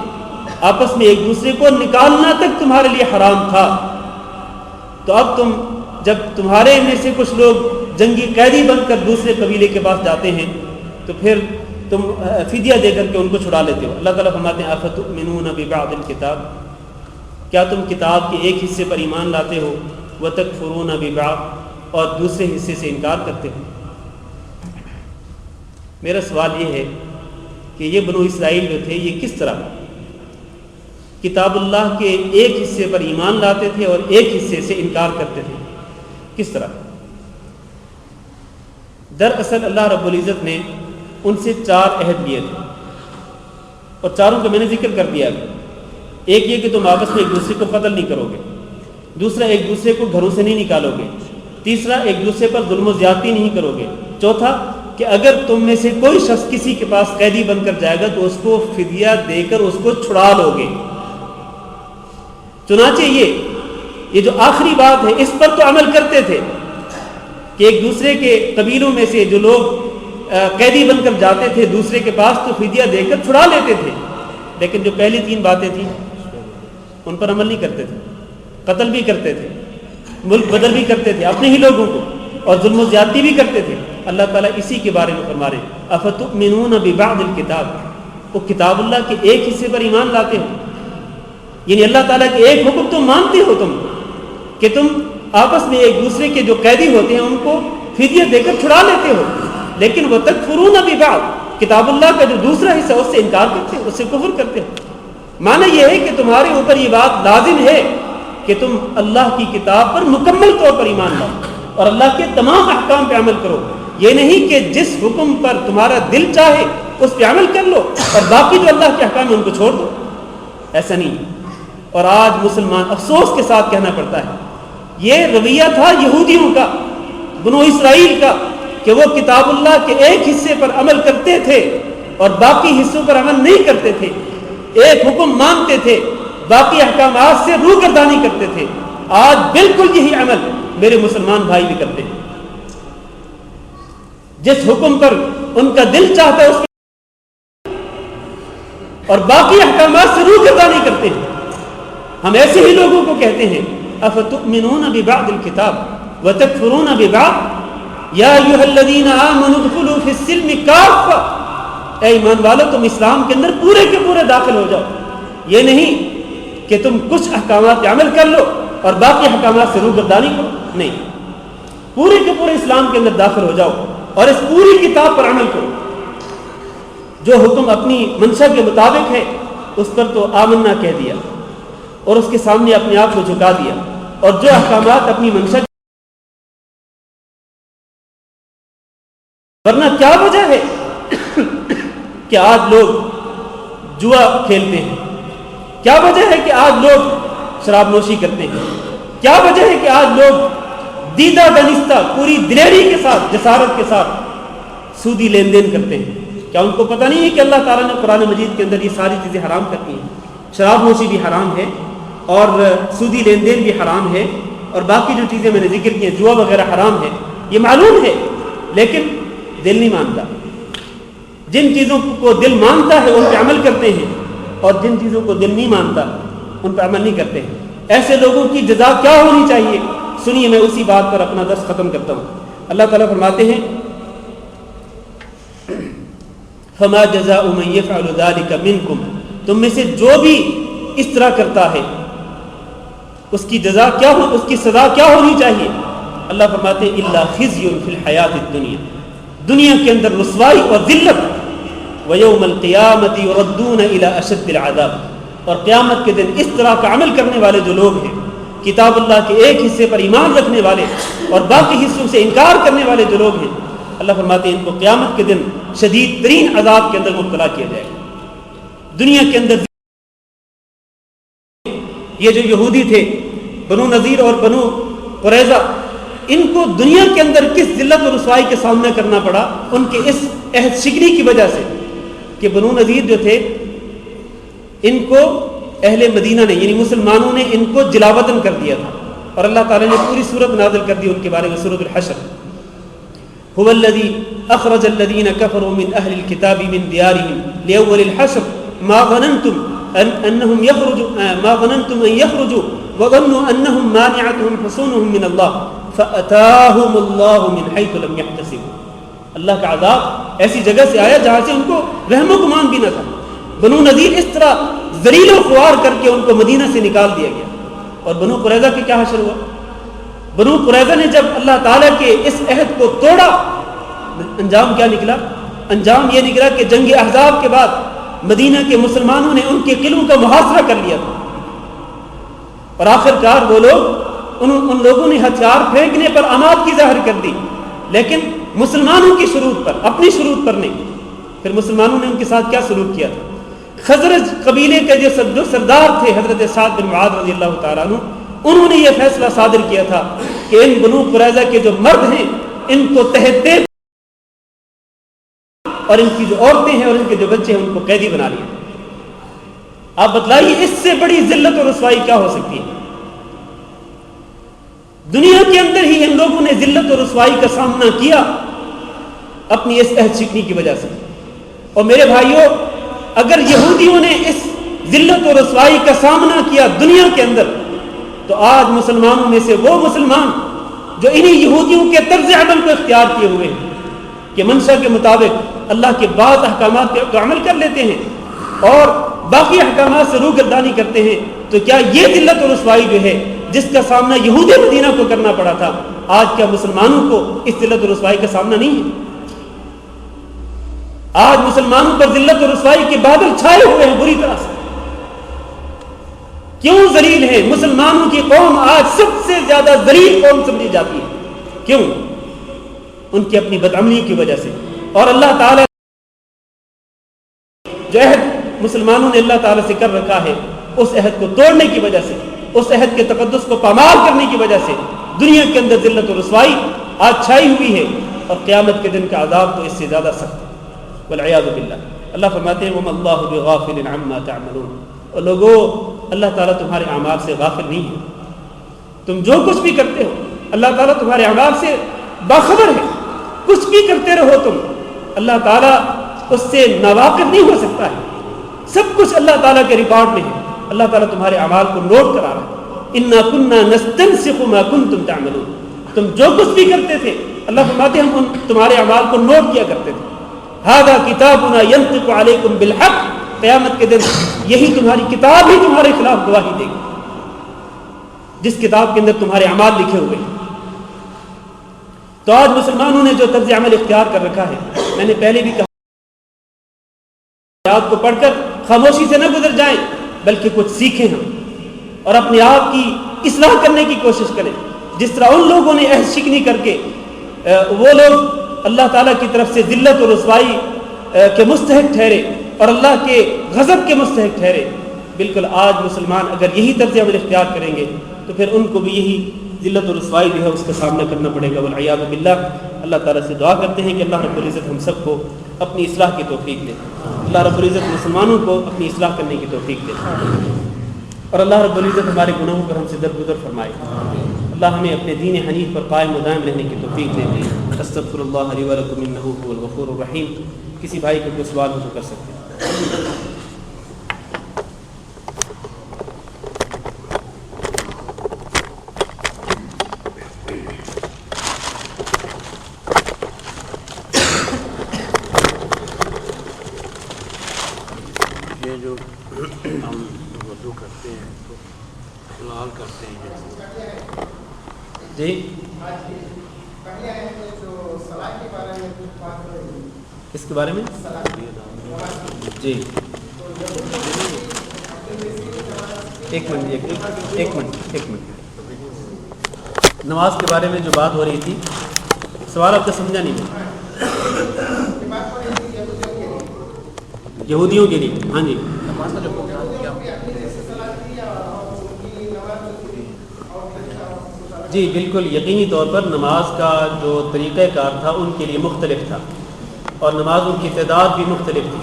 آپس میں ایک دوسرے کو نکالنا تک تمہارے لیے حرام تھا۔ تو اب تم جب تمہارے میں سے کچھ لوگ جنگی قیدی بن کر دوسرے قبیلے کے پاس جاتے ہیں تو پھر تم فدیہ دے کر کے ان کو چھڑا لیتے ہو۔ اللہ تعالیٰ فرماتے ہیں افتؤمنون ببعض الکتاب، کیا تم کتاب کے ایک حصے پر ایمان لاتے ہو، وتکفرون ببعض، اور دوسرے حصے سے انکار کرتے ہو۔ میرا سوال یہ ہے کہ یہ بنو اسرائیل جو تھے یہ کس طرح کتاب اللہ کے ایک حصے پر ایمان لاتے تھے اور ایک حصے سے انکار کرتے تھے؟ کس طرح؟ دراصل اللہ رب العزت نے ان سے 4 عہد لیے تھے اور چاروں کا میں نے ذکر کر دیا۔ ایک یہ کہ تم آپس میں ایک دوسرے کو قتل نہیں کرو گے، دوسرا ایک دوسرے کو گھروں سے نہیں نکالو گے، تیسرا ایک دوسرے پر ظلم و زیادتی نہیں کرو گے، چوتھا کہ اگر تم میں سے کوئی شخص کسی کے پاس قیدی بن کر جائے گا تو اس کو فدیہ دے کر اس کو چھڑا لو گے۔ چنانچہ یہ جو آخری بات ہے اس پر تو عمل کرتے تھے کہ ایک دوسرے کے قبیلوں میں سے جو لوگ قیدی بن کر جاتے تھے دوسرے کے پاس تو فدیہ دے کر چھڑا لیتے تھے، لیکن جو پہلی 3 باتیں تھیں ان پر عمل نہیں کرتے تھے، قتل بھی کرتے تھے، ملک بدل بھی کرتے تھے اپنے ہی لوگوں کو، اور ظلم و زیادتی بھی کرتے تھے۔ اللہ تعالیٰ اسی کے بارے میں فرما رہے ہیں افتؤمنون ببعض الکتاب، وہ کتاب اللہ کے ایک حصے پر ایمان لاتے ہو، یعنی اللہ تعالیٰ کے ایک حکم تم مانتے ہو تم کہ تم آپس میں ایک دوسرے کے جو قیدی ہوتے ہیں ان کو فدیہ دے کر چھڑا لیتے ہو، لیکن وہ تکفرون ببعض، کتاب اللہ کا جو دوسرا حصہ اس سے انکار کرتے ہو، اس سے کفر کرتے ہو۔ معنی یہ ہے کہ تمہارے اوپر یہ بات لازم ہے کہ تم اللہ کی کتاب پر مکمل طور پر ایمان لاؤ اور اللہ کے تمام احکام پہ عمل کرو، یہ نہیں کہ جس حکم پر تمہارا دل چاہے اس پہ عمل کر لو اور باقی جو اللہ کے احکام ہیں ان کو چھوڑ دو، ایسا نہیں۔ اور آج مسلمان افسوس کے ساتھ کہنا پڑتا ہے یہ رویہ تھا یہودیوں کا، بنو اسرائیل کا، کہ وہ کتاب اللہ کے ایک حصے پر عمل کرتے تھے اور باقی حصوں پر عمل نہیں کرتے تھے، ایک حکم مانتے تھے باقی احکامات سے روگردانی کرتے تھے، آج بالکل یہی عمل میرے مسلمان بھائی بھی کرتے ہیں. جس حکم پر ان کا دل چاہتا ہے اس اور باقی احکامات سے روگردانی کرتے ہیں. ہم ایسے ہی لوگوں کو کہتے ہیں افتؤمنون ببعض الکتاب وتکفرون ببعض یا ایھا الذین آمنوا ادخلوا فی السلم کافہ. اے ایمان والو تم اسلام کے اندر پورے کے پورے داخل ہو جاؤ. یہ نہیں کہ تم کچھ احکامات پہ عمل کر لو اور باقی احکامات سے روگردانی کرو. نہیں, پورے کے پورے اسلام کے اندر داخل ہو جاؤ اور اس پوری کتاب پر عمل کرو. جو حکم اپنی منشا کے مطابق ہے اس پر تو آمنا کہہ دیا اور اس کے سامنے اپنے آپ کو جھکا دیا, اور جو احکامات اپنی منشا ورنہ کیا وجہ ہے کہ آج لوگ جوا کھیلتے ہیں؟ کیا وجہ ہے کہ آج لوگ شراب نوشی کرتے ہیں؟ کیا وجہ ہے کہ آج لوگ دیدہ دانستہ پوری دلیری کے ساتھ جسارت کے ساتھ سودی لین دین کرتے ہیں؟ کیا ان کو پتہ نہیں ہے کہ اللہ تعالیٰ نے قرآن مجید کے اندر یہ ساری چیزیں حرام کرتی ہیں؟ شراب نوشی بھی حرام ہے اور سودی لین دین بھی حرام ہے اور باقی جو چیزیں میں نے ذکر کی ہیں جوا وغیرہ حرام ہے, یہ معلوم ہے, لیکن دل نہیں مانتا. جن چیزوں کو دل مانتا ہے ان پہ عمل کرتے ہیں اور جن چیزوں کو دل نہیں مانتا ان پہ عمل نہیں کرتے ہیں. ایسے لوگوں کی جزا کیا ہونی چاہیے؟ سنیے, میں اسی بات پر اپنا درس ختم کرتا ہوں. اللہ تعالیٰ فرماتے ہیں فما جزاء من يفعل ذلك منكم, تم میں سے جو بھی اس طرح کرتا ہے اس کی جزا کیا ہو, اس کی سزا کیا ہونی چاہیے؟ اللہ فرماتے ہیں الا خزي في الحیات الدنیا, دنیا کے اندر رسوائی اور ذلت, ویوم القیامت یردون الی اشد العذاب, اور قیامت کے دن اس طرح کا عمل کرنے والے جو لوگ ہیں, کتاب اللہ کے ایک حصے پر ایمان رکھنے والے اور باقی حصوں سے انکار کرنے والے جو لوگ ہیں, اللہ فرماتے ہیں ان کو قیامت کے دن شدید ترین عذاب کے اندر مبتلا کیا جائے گا. دنیا کے اندر یہ جو یہودی تھے بنو نذیر اور بنو قریظہ, ان کو دنیا کے اندر کس ذلت اور رسوائی کے سامنا کرنا پڑا؟ ان کے اس عہد شکنی کی وجہ سے کہ بنو نذیر جو تھے ان کو اہل مدینہ نے یعنی مسلمانوں نے ان کو جلاوطن کر دیا تھا, اور اللہ تعالیٰ نے پوری سورت نازل کر دی ان کے بارے میں, سورۃ الحشر. هو الذي اخرج الذين كفروا من اهل الكتاب من ديارهم لاول الحشر ما ظننتم انهم يخرجوا وظنوا انهم مانعتهم حصونهم من الله فاتاهم الله من حيث لم يحتسبوا. اللہ کا عذاب ایسی جگہ سے آیا جہاں سے ان کو رحم و گمان بھی نہ تھا. بنو نذیر اس طرح ذلیل و خوار کر کے ان کو مدینہ سے نکال دیا گیا. اور بنو قریظہ کے کیا حشر ہوا؟ بنو قریظہ نے جب اللہ تعالیٰ کے اس عہد کو توڑا, انجام کیا نکلا؟ انجام یہ نکلا کہ جنگ احزاب کے بعد مدینہ کے مسلمانوں نے ان کے قلعوں کا محاصرہ کر لیا تھا, اور آخر کار وہ لوگ ان لوگوں نے ہتھیار پھینکنے پر آمادگی ظاہر کر دی, لیکن مسلمانوں کی شروط پر, اپنی شروط پر نہیں. پھر مسلمانوں نے ان کے ساتھ کیا سلوک کیا تھا؟ خزرج قبیلے کے جو سردار تھے حضرت سعد بن معاذ رضی اللہ تعالیٰ عنہ, انہوں نے یہ فیصلہ صادر کیا تھا کہ ان بنو قریظہ کے جو مرد ہیں ان کو تحت اور ان کی جو عورتیں ہیں اور ان کے جو بچے ہیں ان کو قیدی بنا لیا. آپ بتلائیے اس سے بڑی ذلت اور رسوائی کیا ہو سکتی ہے؟ دنیا کے اندر ہی ان لوگوں نے ذلت اور رسوائی کا سامنا کیا اپنی اس عہد شکنی کی وجہ سے. اور میرے بھائیوں, اگر یہودیوں نے اس ذلت اور رسوائی کا سامنا کیا دنیا کے اندر, تو آج مسلمانوں میں سے وہ مسلمان جو انہی یہودیوں کے طرز عمل کو اختیار کیے ہوئے ہیں کہ منشا کے مطابق اللہ کے بعض احکامات پہ عمل کر لیتے ہیں اور باقی احکامات سے روگردانی کرتے ہیں, تو کیا یہ ذلت اور رسوائی جو ہے جس کا سامنا یہود مدینہ کو کرنا پڑا تھا, آج کیا مسلمانوں کو اس ذلت اور رسوائی کا سامنا نہیں ہے؟ آج مسلمانوں پر ذلت اور رسوائی کے بادل چھائے ہوئے ہیں بری طرح سے. کیوں ذلیل ہے؟ مسلمانوں کی قوم آج سب سے زیادہ ذلیل قوم سمجھی جاتی ہے. کیوں؟ ان کی اپنی بدعملی کی وجہ سے. اور اللہ تعالیٰ جو عہد مسلمانوں نے اللہ تعالیٰ سے کر رکھا ہے, اس عہد کو توڑنے کی وجہ سے, اس عہد کے تقدس کو پامال کرنے کی وجہ سے دنیا کے اندر ذلت و رسوائی آج چھائی ہوئی ہے, اور قیامت کے دن کا عذاب تو اس سے زیادہ سخت ہے والعیاذ باللہ. اللہ فرماتے ہیں وَمَا اللَّهُ بِغَافِلٍ عَمَّا تَعْمَلُونَ, اور لوگوں اللہ تعالیٰ تمہارے اعمال سے غافل نہیں ہے. تم جو کچھ بھی کرتے ہو اللہ تعالیٰ تمہارے اعمال سے باخبر ہے. کچھ بھی کرتے رہو تم, اللہ تعالیٰ اس سے ناواقف نہیں ہو سکتا ہے. سب کچھ اللہ تعالیٰ کے ریکارڈ میں ہے. اللہ تعالیٰ تمہارے اعمال کو نوٹ کرا رہا ہے. انا كنا نستنسخ ما كنتم تعملون. تم جو کچھ بھی کرتے تھے اللہ فرماتے ہیں ہم تمہارے اعمال کو نوٹ کیا کرتے تھے. هذا كتابنا ينطق عليكم بالحق. قیامت کے دن یہی تمہاری کتاب ہی تمہارے خلاف گواہی دے گی, جس کتاب کے اندر تمہارے اعمال لکھے ہوئے ہیں. تو آج مسلمانوں نے جو طرز عمل اختیار کر رکھا ہے, میں نے پہلے بھی کہا, آیات کو پڑھ کر خاموشی سے نہ گزر جائیں بلکہ کچھ سیکھیں ہم اور اپنے آپ کی اصلاح کرنے کی کوشش کریں. جس طرح ان لوگوں نے عہد شکنی کر کے وہ لوگ اللہ تعالیٰ کی طرف سے ذلت و رسوائی کے مستحق ٹھہرے اور اللہ کے غضب کے مستحق ٹھہرے, بالکل آج مسلمان اگر یہی طرز عمل اختیار کریں گے تو پھر ان کو بھی یہی ذلت و رسوائی جو ہے اس کا سامنا کرنا پڑے گا. والعیاذ باللہ. اللہ تعالیٰ سے دعا کرتے ہیں کہ اللہ رب العزت ہم سب کو اپنی اصلاح کی توفیق دے. اللہ رب العزت مسلمانوں کو اپنی اصلاح کرنے کی توفیق دے اور اللہ رب العزت ہمارے گناہوں پر ہم سے درگزر فرمائے. اللہ ہمیں اپنے دین حنیف پر قائم و دائم رہنے کی توفیق دے. استغفر اللہ لی ولکم انہ هو الغفور الرحیم. کسی بھائی کو کوئی سوال ہو تو کر سکتے ہیں.
یہ جو ہم وضو کرتے ہیں تو حلال کرتے ہیں
جی اس کے بارے میں جی ایک منٹ نماز کے بارے میں جو بات ہو رہی تھی, سوال آپ کا سمجھا نہیں میں. یہودیوں کے لیے, ہاں جی, جی بالکل یقینی طور پر نماز کا جو طریقہ کار تھا ان کے لیے مختلف تھا اور نمازوں کی تعداد بھی مختلف تھی.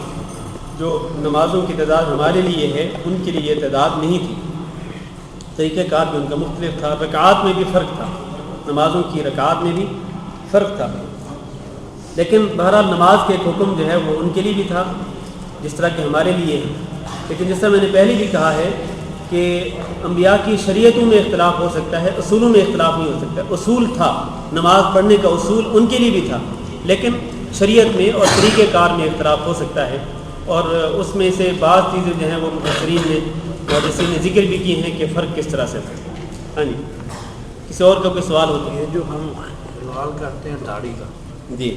جو نمازوں کی تعداد ہمارے لیے ہے ان کے لیے یہ تعداد نہیں تھی. طریقہ کار بھی ان کا مختلف تھا. رکعات میں بھی فرق تھا, نمازوں کی رکعات میں بھی فرق تھا. لیکن بہرحال نماز کے ایک حکم جو ہے وہ ان کے لیے بھی تھا جس طرح کہ ہمارے لیے ہے. لیکن جس طرح میں نے پہلے بھی کہا ہے کہ انبیاء کی شریعتوں میں اختلاف ہو سکتا ہے, اصولوں میں اختلاف نہیں ہو سکتا. اصول تھا, نماز پڑھنے کا اصول ان کے لیے بھی تھا, لیکن شریعت میں اور طریقہ کار میں اختلاف ہو سکتا ہے. اور اس میں سے بعض چیزیں جو ہیں وہ مفسرین نے اور جیسے نے ذکر بھی کی ہیں کہ فرق کس طرح سے تھا. ہاں جی, کسی اور کا کوئی سوال ہو تو.
یہ جو ہم حلال کرتے ہیں داڑھی کا,
جی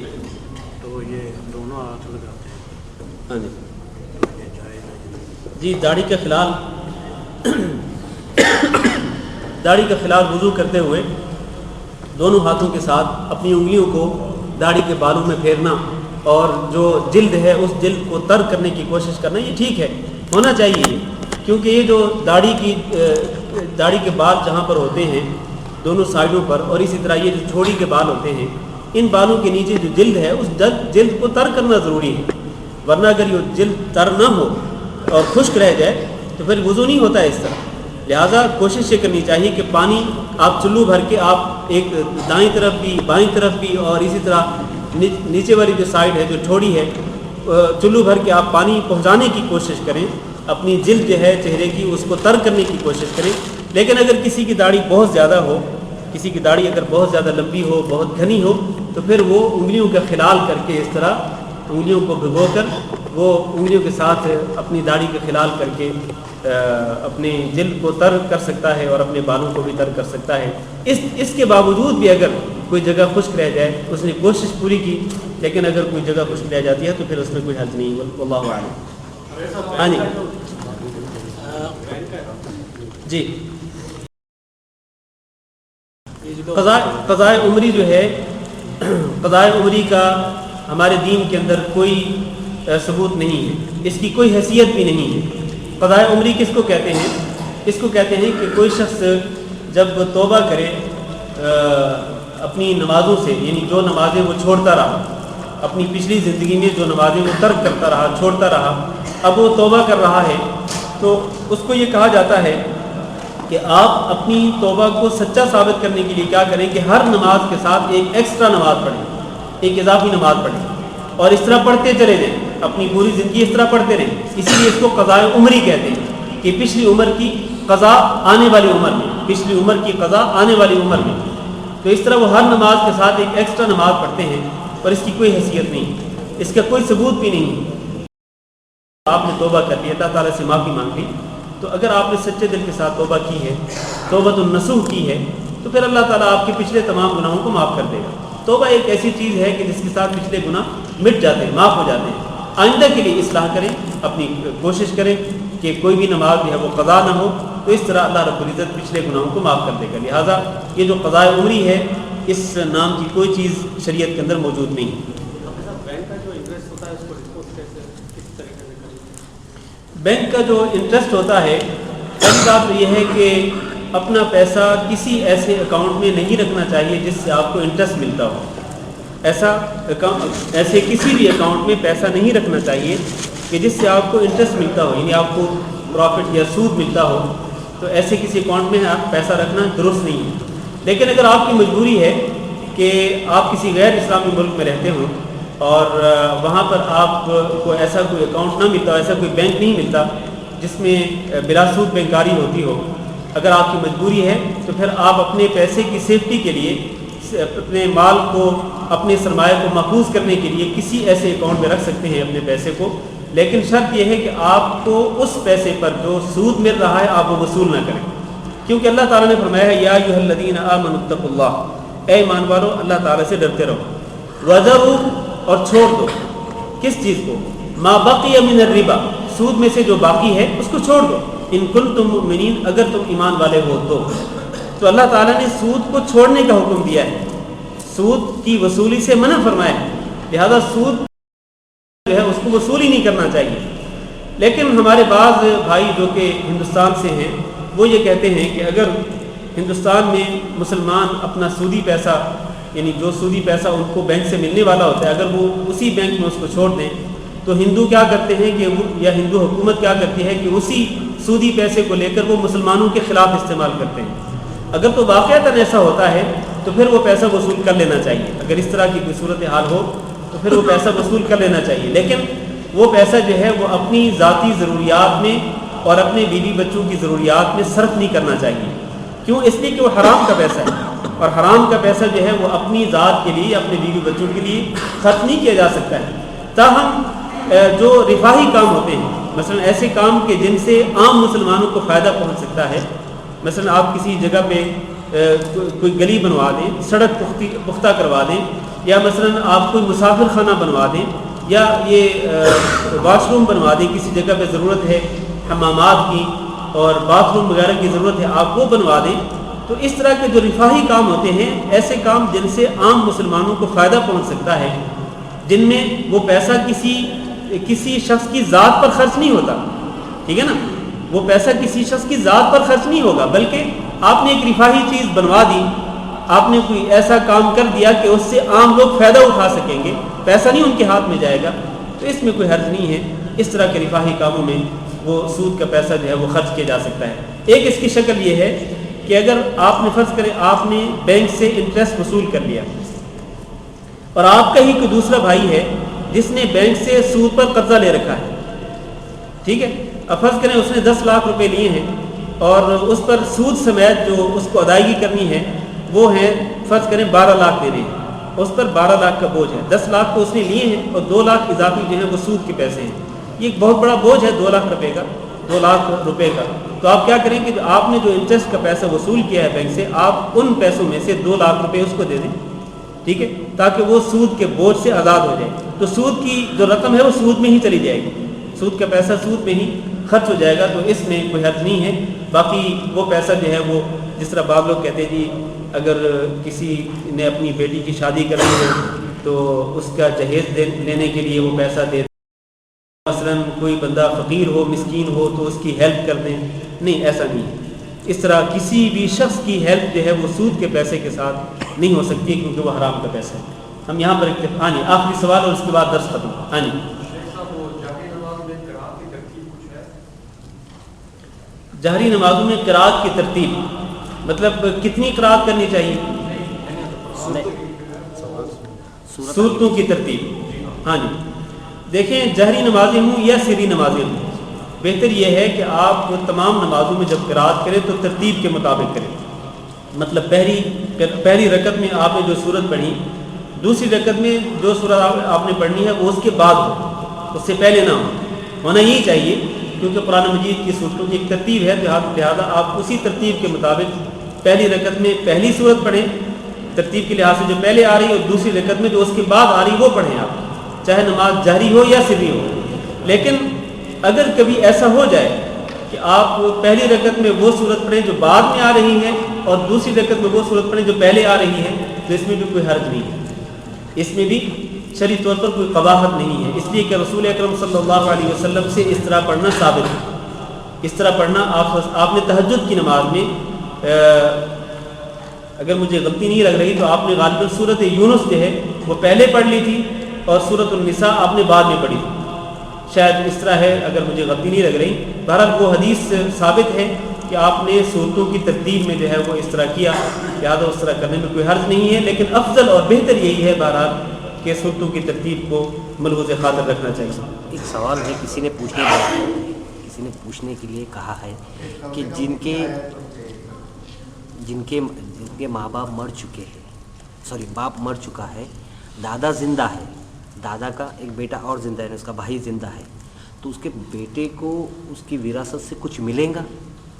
تو یہ دونوں ہاتھ لگاتے ہیں,
ہاں جی,
یہ جائز ہے؟
جی داڑھی کا خلال داڑھی کا خلال وضو کرتے ہوئے دونوں ہاتھوں کے ساتھ اپنی انگلیوں کو داڑھی کے بالوں میں پھیرنا اور جو جلد ہے اس جلد کو تر کرنے کی کوشش کرنا, یہ ٹھیک ہے, ہونا چاہیے. کیونکہ یہ جو داڑھی کے بال جہاں پر ہوتے ہیں دونوں سائڈوں پر, اور اسی طرح یہ جو چھوڑی کے بال ہوتے ہیں, ان بالوں کے نیچے جو جلد ہے اس جلد کو تر کرنا ضروری ہے. ورنہ اگر یہ جلد تر نہ ہو اور خشک رہ جائے تو پھر وضو نہیں ہوتا ہے اس طرح. لہٰذا کوشش یہ کرنی چاہیے کہ پانی آپ چلو بھر کے آپ ایک دائیں طرف بھی بائیں طرف بھی اور اسی طرح نیچے والی جو سائڈ ہے جو ٹھوڑی ہے چلو بھر کے آپ پانی پہنچانے کی کوشش کریں. اپنی جلد جو ہے چہرے کی اس کو تر کرنے کی کوشش کریں. لیکن اگر کسی کی داڑھی بہت زیادہ ہو, کسی کی داڑھی اگر بہت زیادہ لمبی ہو, بہت گھنی ہو, تو پھر وہ انگلیوں کا خلال کر کے اس طرح انگلیوں کو بھگو کر وہ انگلیوں کے ساتھ اپنی داڑھی کا خلال کر کے اپنے جلد کو تر کر سکتا ہے اور اپنے بالوں کو بھی تر کر سکتا ہے. اس کے باوجود بھی اگر کوئی جگہ خشک رہ جائے, اس نے کوشش پوری کی, لیکن اگر کوئی جگہ خشک رہ جاتی ہے تو پھر اس میں کوئی حرج نہیں. واللہ اعلم. ہاں جی, قضاء عمری جو ہے, قضاء عمری کا ہمارے دین کے اندر کوئی ثبوت نہیں ہے, اس کی کوئی حیثیت بھی نہیں ہے. قضاء عمری کس کو کہتے ہیں؟ اس کو کہتے ہیں کہ کوئی شخص جب توبہ کرے اپنی نمازوں سے, یعنی جو نمازیں وہ چھوڑتا رہا, اپنی پچھلی زندگی میں جو نمازیں وہ ترک کرتا رہا, چھوڑتا رہا, اب وہ توبہ کر رہا ہے, تو اس کو یہ کہا جاتا ہے کہ آپ اپنی توبہ کو سچا ثابت کرنے کے لیے کیا کریں کہ ہر نماز کے ساتھ ایک ایکسٹرا نماز پڑھیں، ایک اضافی نماز پڑھیں، اور اس طرح پڑھتے چلے جائیں، اپنی پوری زندگی اس طرح پڑھتے رہیں۔ اسی لیے اس کو قضاء عمری کہتے ہیں کہ پچھلی عمر کی قضا آنے والی عمر میں، پچھلی عمر کی قضا آنے والی عمر میں۔ تو اس طرح وہ ہر نماز کے ساتھ ایک ایکسٹرا نماز پڑھتے ہیں، اور اس کی کوئی حیثیت نہیں، اس کا کوئی ثبوت بھی نہیں۔ آپ نے توبہ کر لی، اللہ تعالیٰ سے معافی مانگ لی، تو اگر آپ نے سچے دل کے ساتھ توبہ کی ہے، توبۃ النصوح کی ہے، تو پھر اللہ تعالیٰ آپ کے پچھلے تمام گناہوں کو معاف کر دے گا۔ توبہ ایک ایسی چیز ہے کہ جس کے ساتھ پچھلے گناہ مٹ جاتے ہیں، معاف ہو جاتے ہیں۔ آئندہ کے لیے اصلاح کریں، اپنی کوشش کریں کہ کوئی بھی نماز جو ہے وہ قضا نہ ہو، تو اس طرح اللہ رب العزت پچھلے گناہوں کو معاف کر دے گا۔ لہٰذا یہ جو قضاء عمری ہے، اس نام کی کوئی چیز شریعت کے اندر موجود نہیں۔
بینک کا جو انٹرسٹ ہوتا ہے اس کو ڈسپوز کیسے کس طریقے سے کریں؟
بینک کا جو انٹرسٹ ہوتا ہے، پہلی بات تو یہ ہے کہ اپنا پیسہ کسی ایسے اکاؤنٹ میں نہیں رکھنا چاہیے جس سے آپ کو انٹرسٹ ملتا ہو۔ ایسے کسی بھی اکاؤنٹ میں پیسہ نہیں رکھنا چاہیے کہ جس سے آپ کو انٹرسٹ ملتا ہو، یعنی آپ کو پروفٹ یا سود ملتا ہو، تو ایسے کسی اکاؤنٹ میں آپ پیسہ رکھنا درست نہیں ہے۔ لیکن اگر آپ کی مجبوری ہے کہ آپ کسی غیر اسلامی ملک میں رہتے ہوں اور وہاں پر آپ کو ایسا کوئی اکاؤنٹ نہ ملتا ہو، ایسا کوئی بینک نہیں ملتا جس میں بلا سود بینکاری ہوتی ہو، اگر آپ کی مجبوری ہے تو پھر آپ اپنے پیسے کی سیفٹی کے لیے، اپنے مال کو، اپنے سرمایہ کو محفوظ کرنے کے لیے کسی ایسے اکاؤنٹ میں رکھ سکتے ہیں اپنے پیسے کو، لیکن شرط یہ ہے کہ آپ کو اس پیسے پر جو سود مل رہا ہے آپ وہ وصول نہ کریں، کیونکہ اللہ تعالیٰ نے فرمایا ہے یا ایھا الذین آمنوا اتقوا اللہ، اے ایمان والو اللہ تعالیٰ سے ڈرتے رہو، وذروا اور چھوڑ دو، کس چیز کو؟ ما بقی من الربا، سود میں سے جو باقی ہے اس کو چھوڑ دو، ان کنتم مؤمنین، اگر تم ایمان والے ہو تو اللہ تعالیٰ نے سود کو چھوڑنے کا حکم دیا ہے، سود کی وصولی سے منع فرمایا ہے، لہذا سود جو ہے اس کو وصول ہی نہیں کرنا چاہیے۔ لیکن ہمارے بعض بھائی جو کہ ہندوستان سے ہیں وہ یہ کہتے ہیں کہ اگر ہندوستان میں مسلمان اپنا سودی پیسہ، یعنی جو سودی پیسہ ان کو بینک سے ملنے والا ہوتا ہے، اگر وہ اسی بینک میں اس کو چھوڑ دیں تو ہندو کیا کرتے ہیں کہ یا ہندو حکومت کیا کرتی ہے کہ اسی سودی پیسے کو لے کر وہ مسلمانوں کے خلاف استعمال کرتے ہیں۔ اگر تو واقعتاً ایسا ہوتا ہے تو پھر وہ پیسہ وصول کر لینا چاہیے، اگر اس طرح کی کوئی صورتحال ہو تو پھر وہ پیسہ وصول کر لینا چاہیے، لیکن وہ پیسہ جو ہے وہ اپنی ذاتی ضروریات میں اور اپنے بیوی بچوں کی ضروریات میں صرف نہیں کرنا چاہیے۔ کیوں؟ اس لیے کہ وہ حرام کا پیسہ ہے، اور حرام کا پیسہ جو ہے وہ اپنی ذات کے لیے، اپنے بیوی بچوں کے لیے خرچ نہیں کیا جا سکتا ہے۔ تاہم جو رفاہی کام ہوتے ہیں، مثلا ایسے کام کے جن سے عام مسلمانوں کو فائدہ پہنچ سکتا ہے، مثلا آپ کسی جگہ پہ کوئی گلی بنوا دیں، سڑک پختہ کروا دیں، یا مثلا آپ کوئی مسافر خانہ بنوا دیں، یا یہ واش روم بنوا دیں، کسی جگہ پہ ضرورت ہے حمامات کی اور باتھ روم وغیرہ کی ضرورت ہے، آپ وہ بنوا دیں، تو اس طرح کے جو رفاہی کام ہوتے ہیں، ایسے کام جن سے عام مسلمانوں کو فائدہ پہنچ سکتا ہے، جن میں وہ پیسہ کسی شخص کی ذات پر خرچ نہیں ہوتا، ٹھیک ہے نا، وہ پیسہ کسی شخص کی ذات پر خرچ نہیں ہوگا، بلکہ آپ نے ایک رفاہی چیز بنوا دی، آپ نے کوئی ایسا کام کر دیا کہ اس سے عام لوگ فائدہ اٹھا سکیں گے، پیسہ نہیں ان کے ہاتھ میں جائے گا، تو اس میں کوئی حرج نہیں ہے۔ اس طرح کے رفاہی کاموں میں وہ سود کا پیسہ جو ہے وہ خرچ کیا جا سکتا ہے۔ ایک اس کی شکل یہ ہے کہ اگر آپ نے فرض کریں آپ نے بینک سے انٹرسٹ وصول کر لیا، اور آپ کا ہی کوئی دوسرا بھائی ہے جس نے بینک سے سود پر قبضہ لے رکھا ہے، ٹھیک ہے، اب فرض کریں اس نے 10 لاکھ روپے لیے ہیں اور اس پر سود سمیت جو اس کو ادائیگی کرنی ہے وہ ہیں فرض کریں 12 لاکھ دینے ہیں، اس پر 12 لاکھ کا بوجھ ہے، 10 لاکھ تو اس نے لیے ہیں اور 2 لاکھ اضافی جو ہیں وہ سود کے پیسے ہیں، یہ ایک بہت بڑا بوجھ ہے 2 لاکھ روپے کا، 2 لاکھ روپے کا۔ تو آپ کیا کریں کہ آپ نے جو انٹرسٹ کا پیسہ وصول کیا ہے بینک سے، آپ ان پیسوں میں سے 2 لاکھ روپے اس کو دے دیں، ٹھیک ہے، تاکہ وہ سود کے بوجھ سے آزاد ہو جائے۔ تو سود کی جو رقم ہے وہ سود میں ہی چلی جائے گی، سود کا پیسہ سود میں ہی خرچ ہو جائے گا، تو اس میں کوئی حرج نہیں ہے۔ باقی وہ پیسہ جو ہے وہ جس طرح بعض لوگ کہتے ہیں جی اگر کسی نے اپنی بیٹی کی شادی کرنی ہے تو اس کا جہیز لینے کے لیے وہ پیسہ دے دیں، مثلا کوئی بندہ فقیر ہو مسکین ہو تو اس کی ہیلپ کر دیں، نہیں، ایسا نہیں ہے۔ اس طرح کسی بھی شخص کی ہیلپ جو ہے وہ سود کے پیسے کے ساتھ نہیں ہو سکتی کیونکہ وہ حرام کا پیسہ ہے۔ ہم یہاں پر ہاں جی آخری سوال اور اس کے بعد درس ختم۔ ہاں جی، جہری نمازوں میں قرات کی ترتیب، مطلب کتنی قرات کرنی چاہیے؟ صورتوں کی ترتیب. ہاں جی، دیکھیں جہری نمازیں ہوں یا سری نمازیں ہوں، بہتر یہ ہے کہ آپ تمام نمازوں میں جب قرات کریں تو ترتیب کے مطابق کریں. مطلب پہلی رکعت میں آپ نے جو سورت پڑھی، دوسری رکعت میں جو سورت آپ نے پڑھنی ہے وہ اس کے بعد ہو، اس سے پہلے نہ ہو. ہونا یہی چاہیے کیونکہ قرآن مجید کی سورتوں کی ایک ترتیب ہے، لہٰذا آپ اسی ترتیب کے مطابق پہلی رکعت میں پہلی سورت پڑھیں ترتیب کے لحاظ سے جو پہلے آ رہی ہے، اور دوسری رکعت میں جو اس کے بعد آ رہی وہ پڑھیں آپ، چاہے نماز جہری ہو یا سری ہو. لیکن اگر کبھی ایسا ہو جائے کہ آپ پہلی رکعت میں وہ صورت پڑھیں جو بعد میں آ رہی ہے اور دوسری رکعت میں وہ صورت پڑھیں جو پہلے آ رہی ہے، تو اس میں بھی کوئی حرج نہیں ہے، اس میں بھی شرعی طور پر کوئی قباحت نہیں ہے، اس لیے کہ رسول اکرم صلی اللہ علیہ وسلم سے اس طرح پڑھنا ثابت ہے. اس طرح پڑھنا آپ نے تہجد کی نماز میں، اگر مجھے غلطی نہیں لگ رہی تو آپ نے غالباً سورت یونس جو ہے وہ پہلے پڑھ لی تھی اور سورت النساء آپ نے بعد میں پڑھی تھی، شاید اس طرح ہے اگر مجھے غلطی نہیں لگ رہی. بہرحال وہ حدیث ثابت ہے کہ آپ نے صورتوں کی ترتیب میں جو ہے وہ اس طرح کیا، لہٰذا اس طرح کرنے میں کوئی حرج نہیں ہے. لیکن افضل اور بہتر یہی ہے بہرحال کہ صورتوں کی ترتیب کو ملحوظ خاطر رکھنا چاہیے.
ایک سوال ہے، کسی نے پوچھنے کے لیے کہا ہے کہ جن کے ماں باپ مر چکے ہیں، باپ مر چکا ہے، دادا زندہ ہے، دادا کا ایک بیٹا اور زندہ ہے، اس کا بھائی زندہ ہے، تو اس کے بیٹے کو اس کی وراثت سے کچھ ملے گا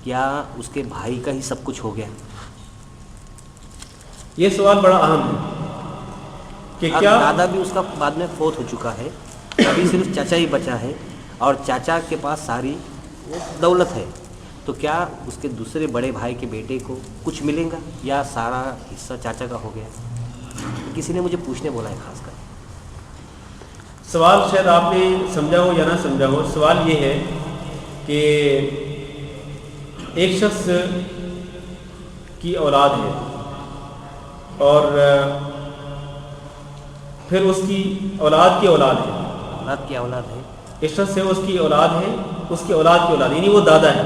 یا اس کے بھائی کا ہی سب کچھ ہو گیا؟
یہ سوال بڑا اہم ہے کہ کیا
دادا بھی اس کا بعد میں فوت ہو چکا ہے، ابھی صرف چاچا ہی بچا ہے اور چاچا کے پاس ساری دولت ہے، تو کیا اس کے دوسرے بڑے بھائی کے بیٹے کو کچھ ملے گا یا سارا حصہ چاچا کا ہو گیا؟ کسی نے مجھے پوچھنے بولا ہے خاص کر.
سوال شاید آپ نے سمجھا ہو یا نہ سمجھا ہو. سوال یہ ہے کہ ایک شخص کی اولاد ہے اور پھر اس کی اولاد کی اولاد ہے، ایک شخص ہے اس کی اولاد ہے، اس کی اولاد کی اولاد یعنی وہ دادا ہے،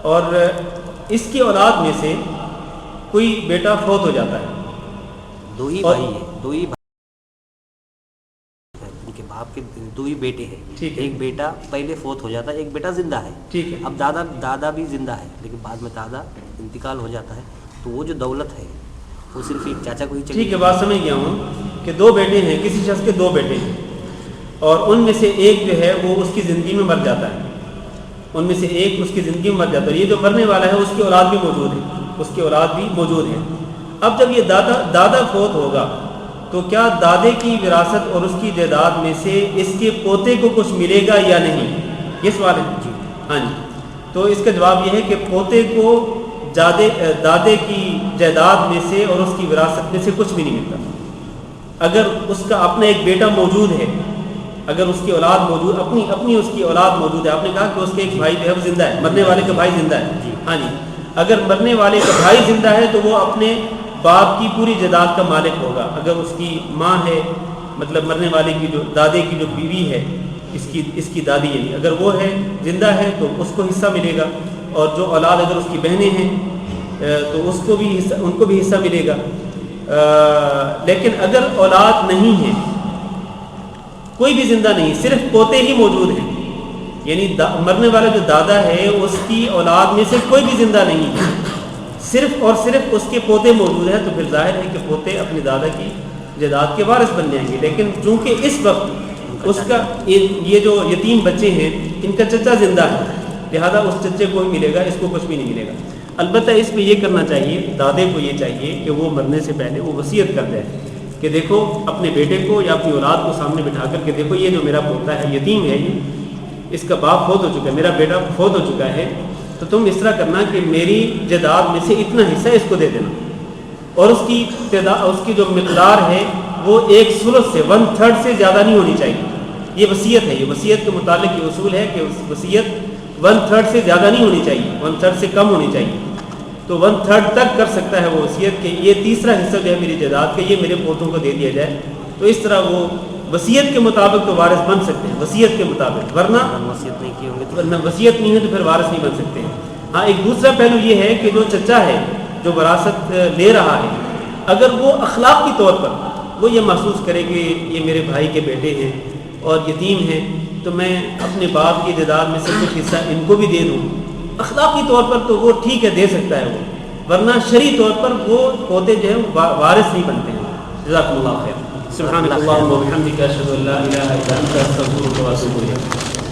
اور اس کی اولاد میں سے کوئی بیٹا فوت ہو جاتا ہے.
دو ہی بھائی ان کے باپ کے دو ہی بیٹے ہیں، ایک بیٹا پہلے فوت ہو جاتا ہے، ایک بیٹا زندہ ہے.
ٹھیک ہے.
اب دادا بھی زندہ ہے لیکن بعد میں دادا انتقال ہو جاتا ہے، تو وہ جو دولت ہے وہ صرف ایک چاچا کو ہی چاہیے.
ٹھیک ہے، بات سمجھ گیا ہوں کہ دو بیٹے ہیں، کسی شخص کے دو بیٹے ہیں اور ان میں سے ایک جو ہے وہ اس کی زندگی میں مر جاتا ہے، ان میں سے ایک اس کی زندگی میں مر جاتا ہے. یہ جو مرنے والا ہے اس کی اولاد بھی موجود ہے، اب جب یہ دادا فوت ہوگا تو کیا دادے کی وراثت اور اس کی جائیداد میں سے اس کے پوتے کو کچھ ملے گا یا نہیں؟ یہ سوال ہے. جی ہاں جی. تو اس کا جواب یہ ہے کہ پوتے کو دادے کی جائیداد میں سے اور اس کی وراثت میں سے کچھ بھی نہیں ملتا. اگر اس کا اپنا ایک بیٹا موجود ہے، اگر اس کی اولاد موجود اپنی اس کی اولاد موجود ہے، آپ نے کہا کہ اس کے ایک بھائی جو ہے وہ زندہ ہے، مرنے والے کا بھائی زندہ ہے. ہاں جی. اگر مرنے والے کا بھائی زندہ ہے تو وہ اپنے باپ کی پوری جائیداد کا مالک ہوگا. اگر اس کی ماں ہے، مطلب مرنے والے کی جو دادے کی جو بیوی ہے، اس کی دادی یعنی اگر وہ ہے زندہ ہے تو اس کو حصہ ملے گا، اور جو اولاد اگر اس کی بہنیں ہیں تو ان کو بھی حصہ ملے گا. لیکن اگر اولاد نہیں ہے، کوئی بھی زندہ نہیں، صرف پوتے ہی موجود ہیں، یعنی مرنے والا جو دادا ہے اس کی اولاد میں سے کوئی بھی زندہ نہیں ہے، صرف اور صرف اس کے پوتے موجود ہیں، تو پھر ظاہر ہے کہ پوتے اپنے دادا کی جائیداد کے وارث بن جائیں گے. لیکن چونکہ اس وقت اس کا یہ جو یتیم بچے ہیں ان کا چچا زندہ ہے، لہذا اس چچے کو ہی ملے گا، اس کو کچھ بھی نہیں ملے گا. البتہ اس میں یہ کرنا چاہیے، دادے کو یہ چاہیے کہ وہ مرنے سے پہلے وہ وصیت کر دے کہ دیکھو اپنے بیٹے کو یا اپنی اولاد کو سامنے بٹھا کر کے دیکھو یہ جو میرا پوتا ہے یتیم ہے، یہ اس کا باپ فوت ہو چکا ہے، میرا بیٹا فوت ہو چکا ہے، تو تم اس طرح کرنا کہ میری جائیداد میں سے اتنا حصہ اس کو دے دینا، اور اس کی جو مقدار ہے وہ 1/3 سے 1/3 سے زیادہ نہیں ہونی چاہیے. یہ وصیت ہے، یہ وصیت کے متعلق یہ اصول ہے کہ وصیت 1/3 سے زیادہ نہیں ہونی چاہیے، 1/3 سے کم ہونی چاہیے. تو 1/3 تک کر سکتا ہے وہ وصیت کہ یہ تیسرا حصہ جو ہے میری جائیداد کا یہ میرے پوتوں کو دے دیا جائے. تو اس طرح وہ وصیت کے مطابق تو وارث بن سکتے ہیں، وصیت کے مطابق، ورنہ
اگر وصیت نہیں کی ہوں گے تو
ورنہ وصیت نہیں ہے تو پھر وارث نہیں بن سکتے ہیں۔ ہاں ایک دوسرا پہلو یہ ہے کہ جو چچا ہے جو وراثت لے رہا ہے، اگر وہ اخلاقی طور پر وہ یہ محسوس کرے کہ یہ میرے بھائی کے بیٹے ہیں اور یتیم ہیں تو میں اپنے باپ کی جائیداد میں سے کچھ حصہ ان کو بھی دے دوں، اخلاقی طور پر تو وہ ٹھیک ہے، دے سکتا ہے وہ، ورنہ شرعی طور پر وہ پوتے جو ہیں وارث نہیں بنتے ہیں۔ جزاکم اللہ خیر۔ سبحانک اللہم و بحمدک، اشہد ان لا الہ الا انت، استغفرک و اتوب الیک۔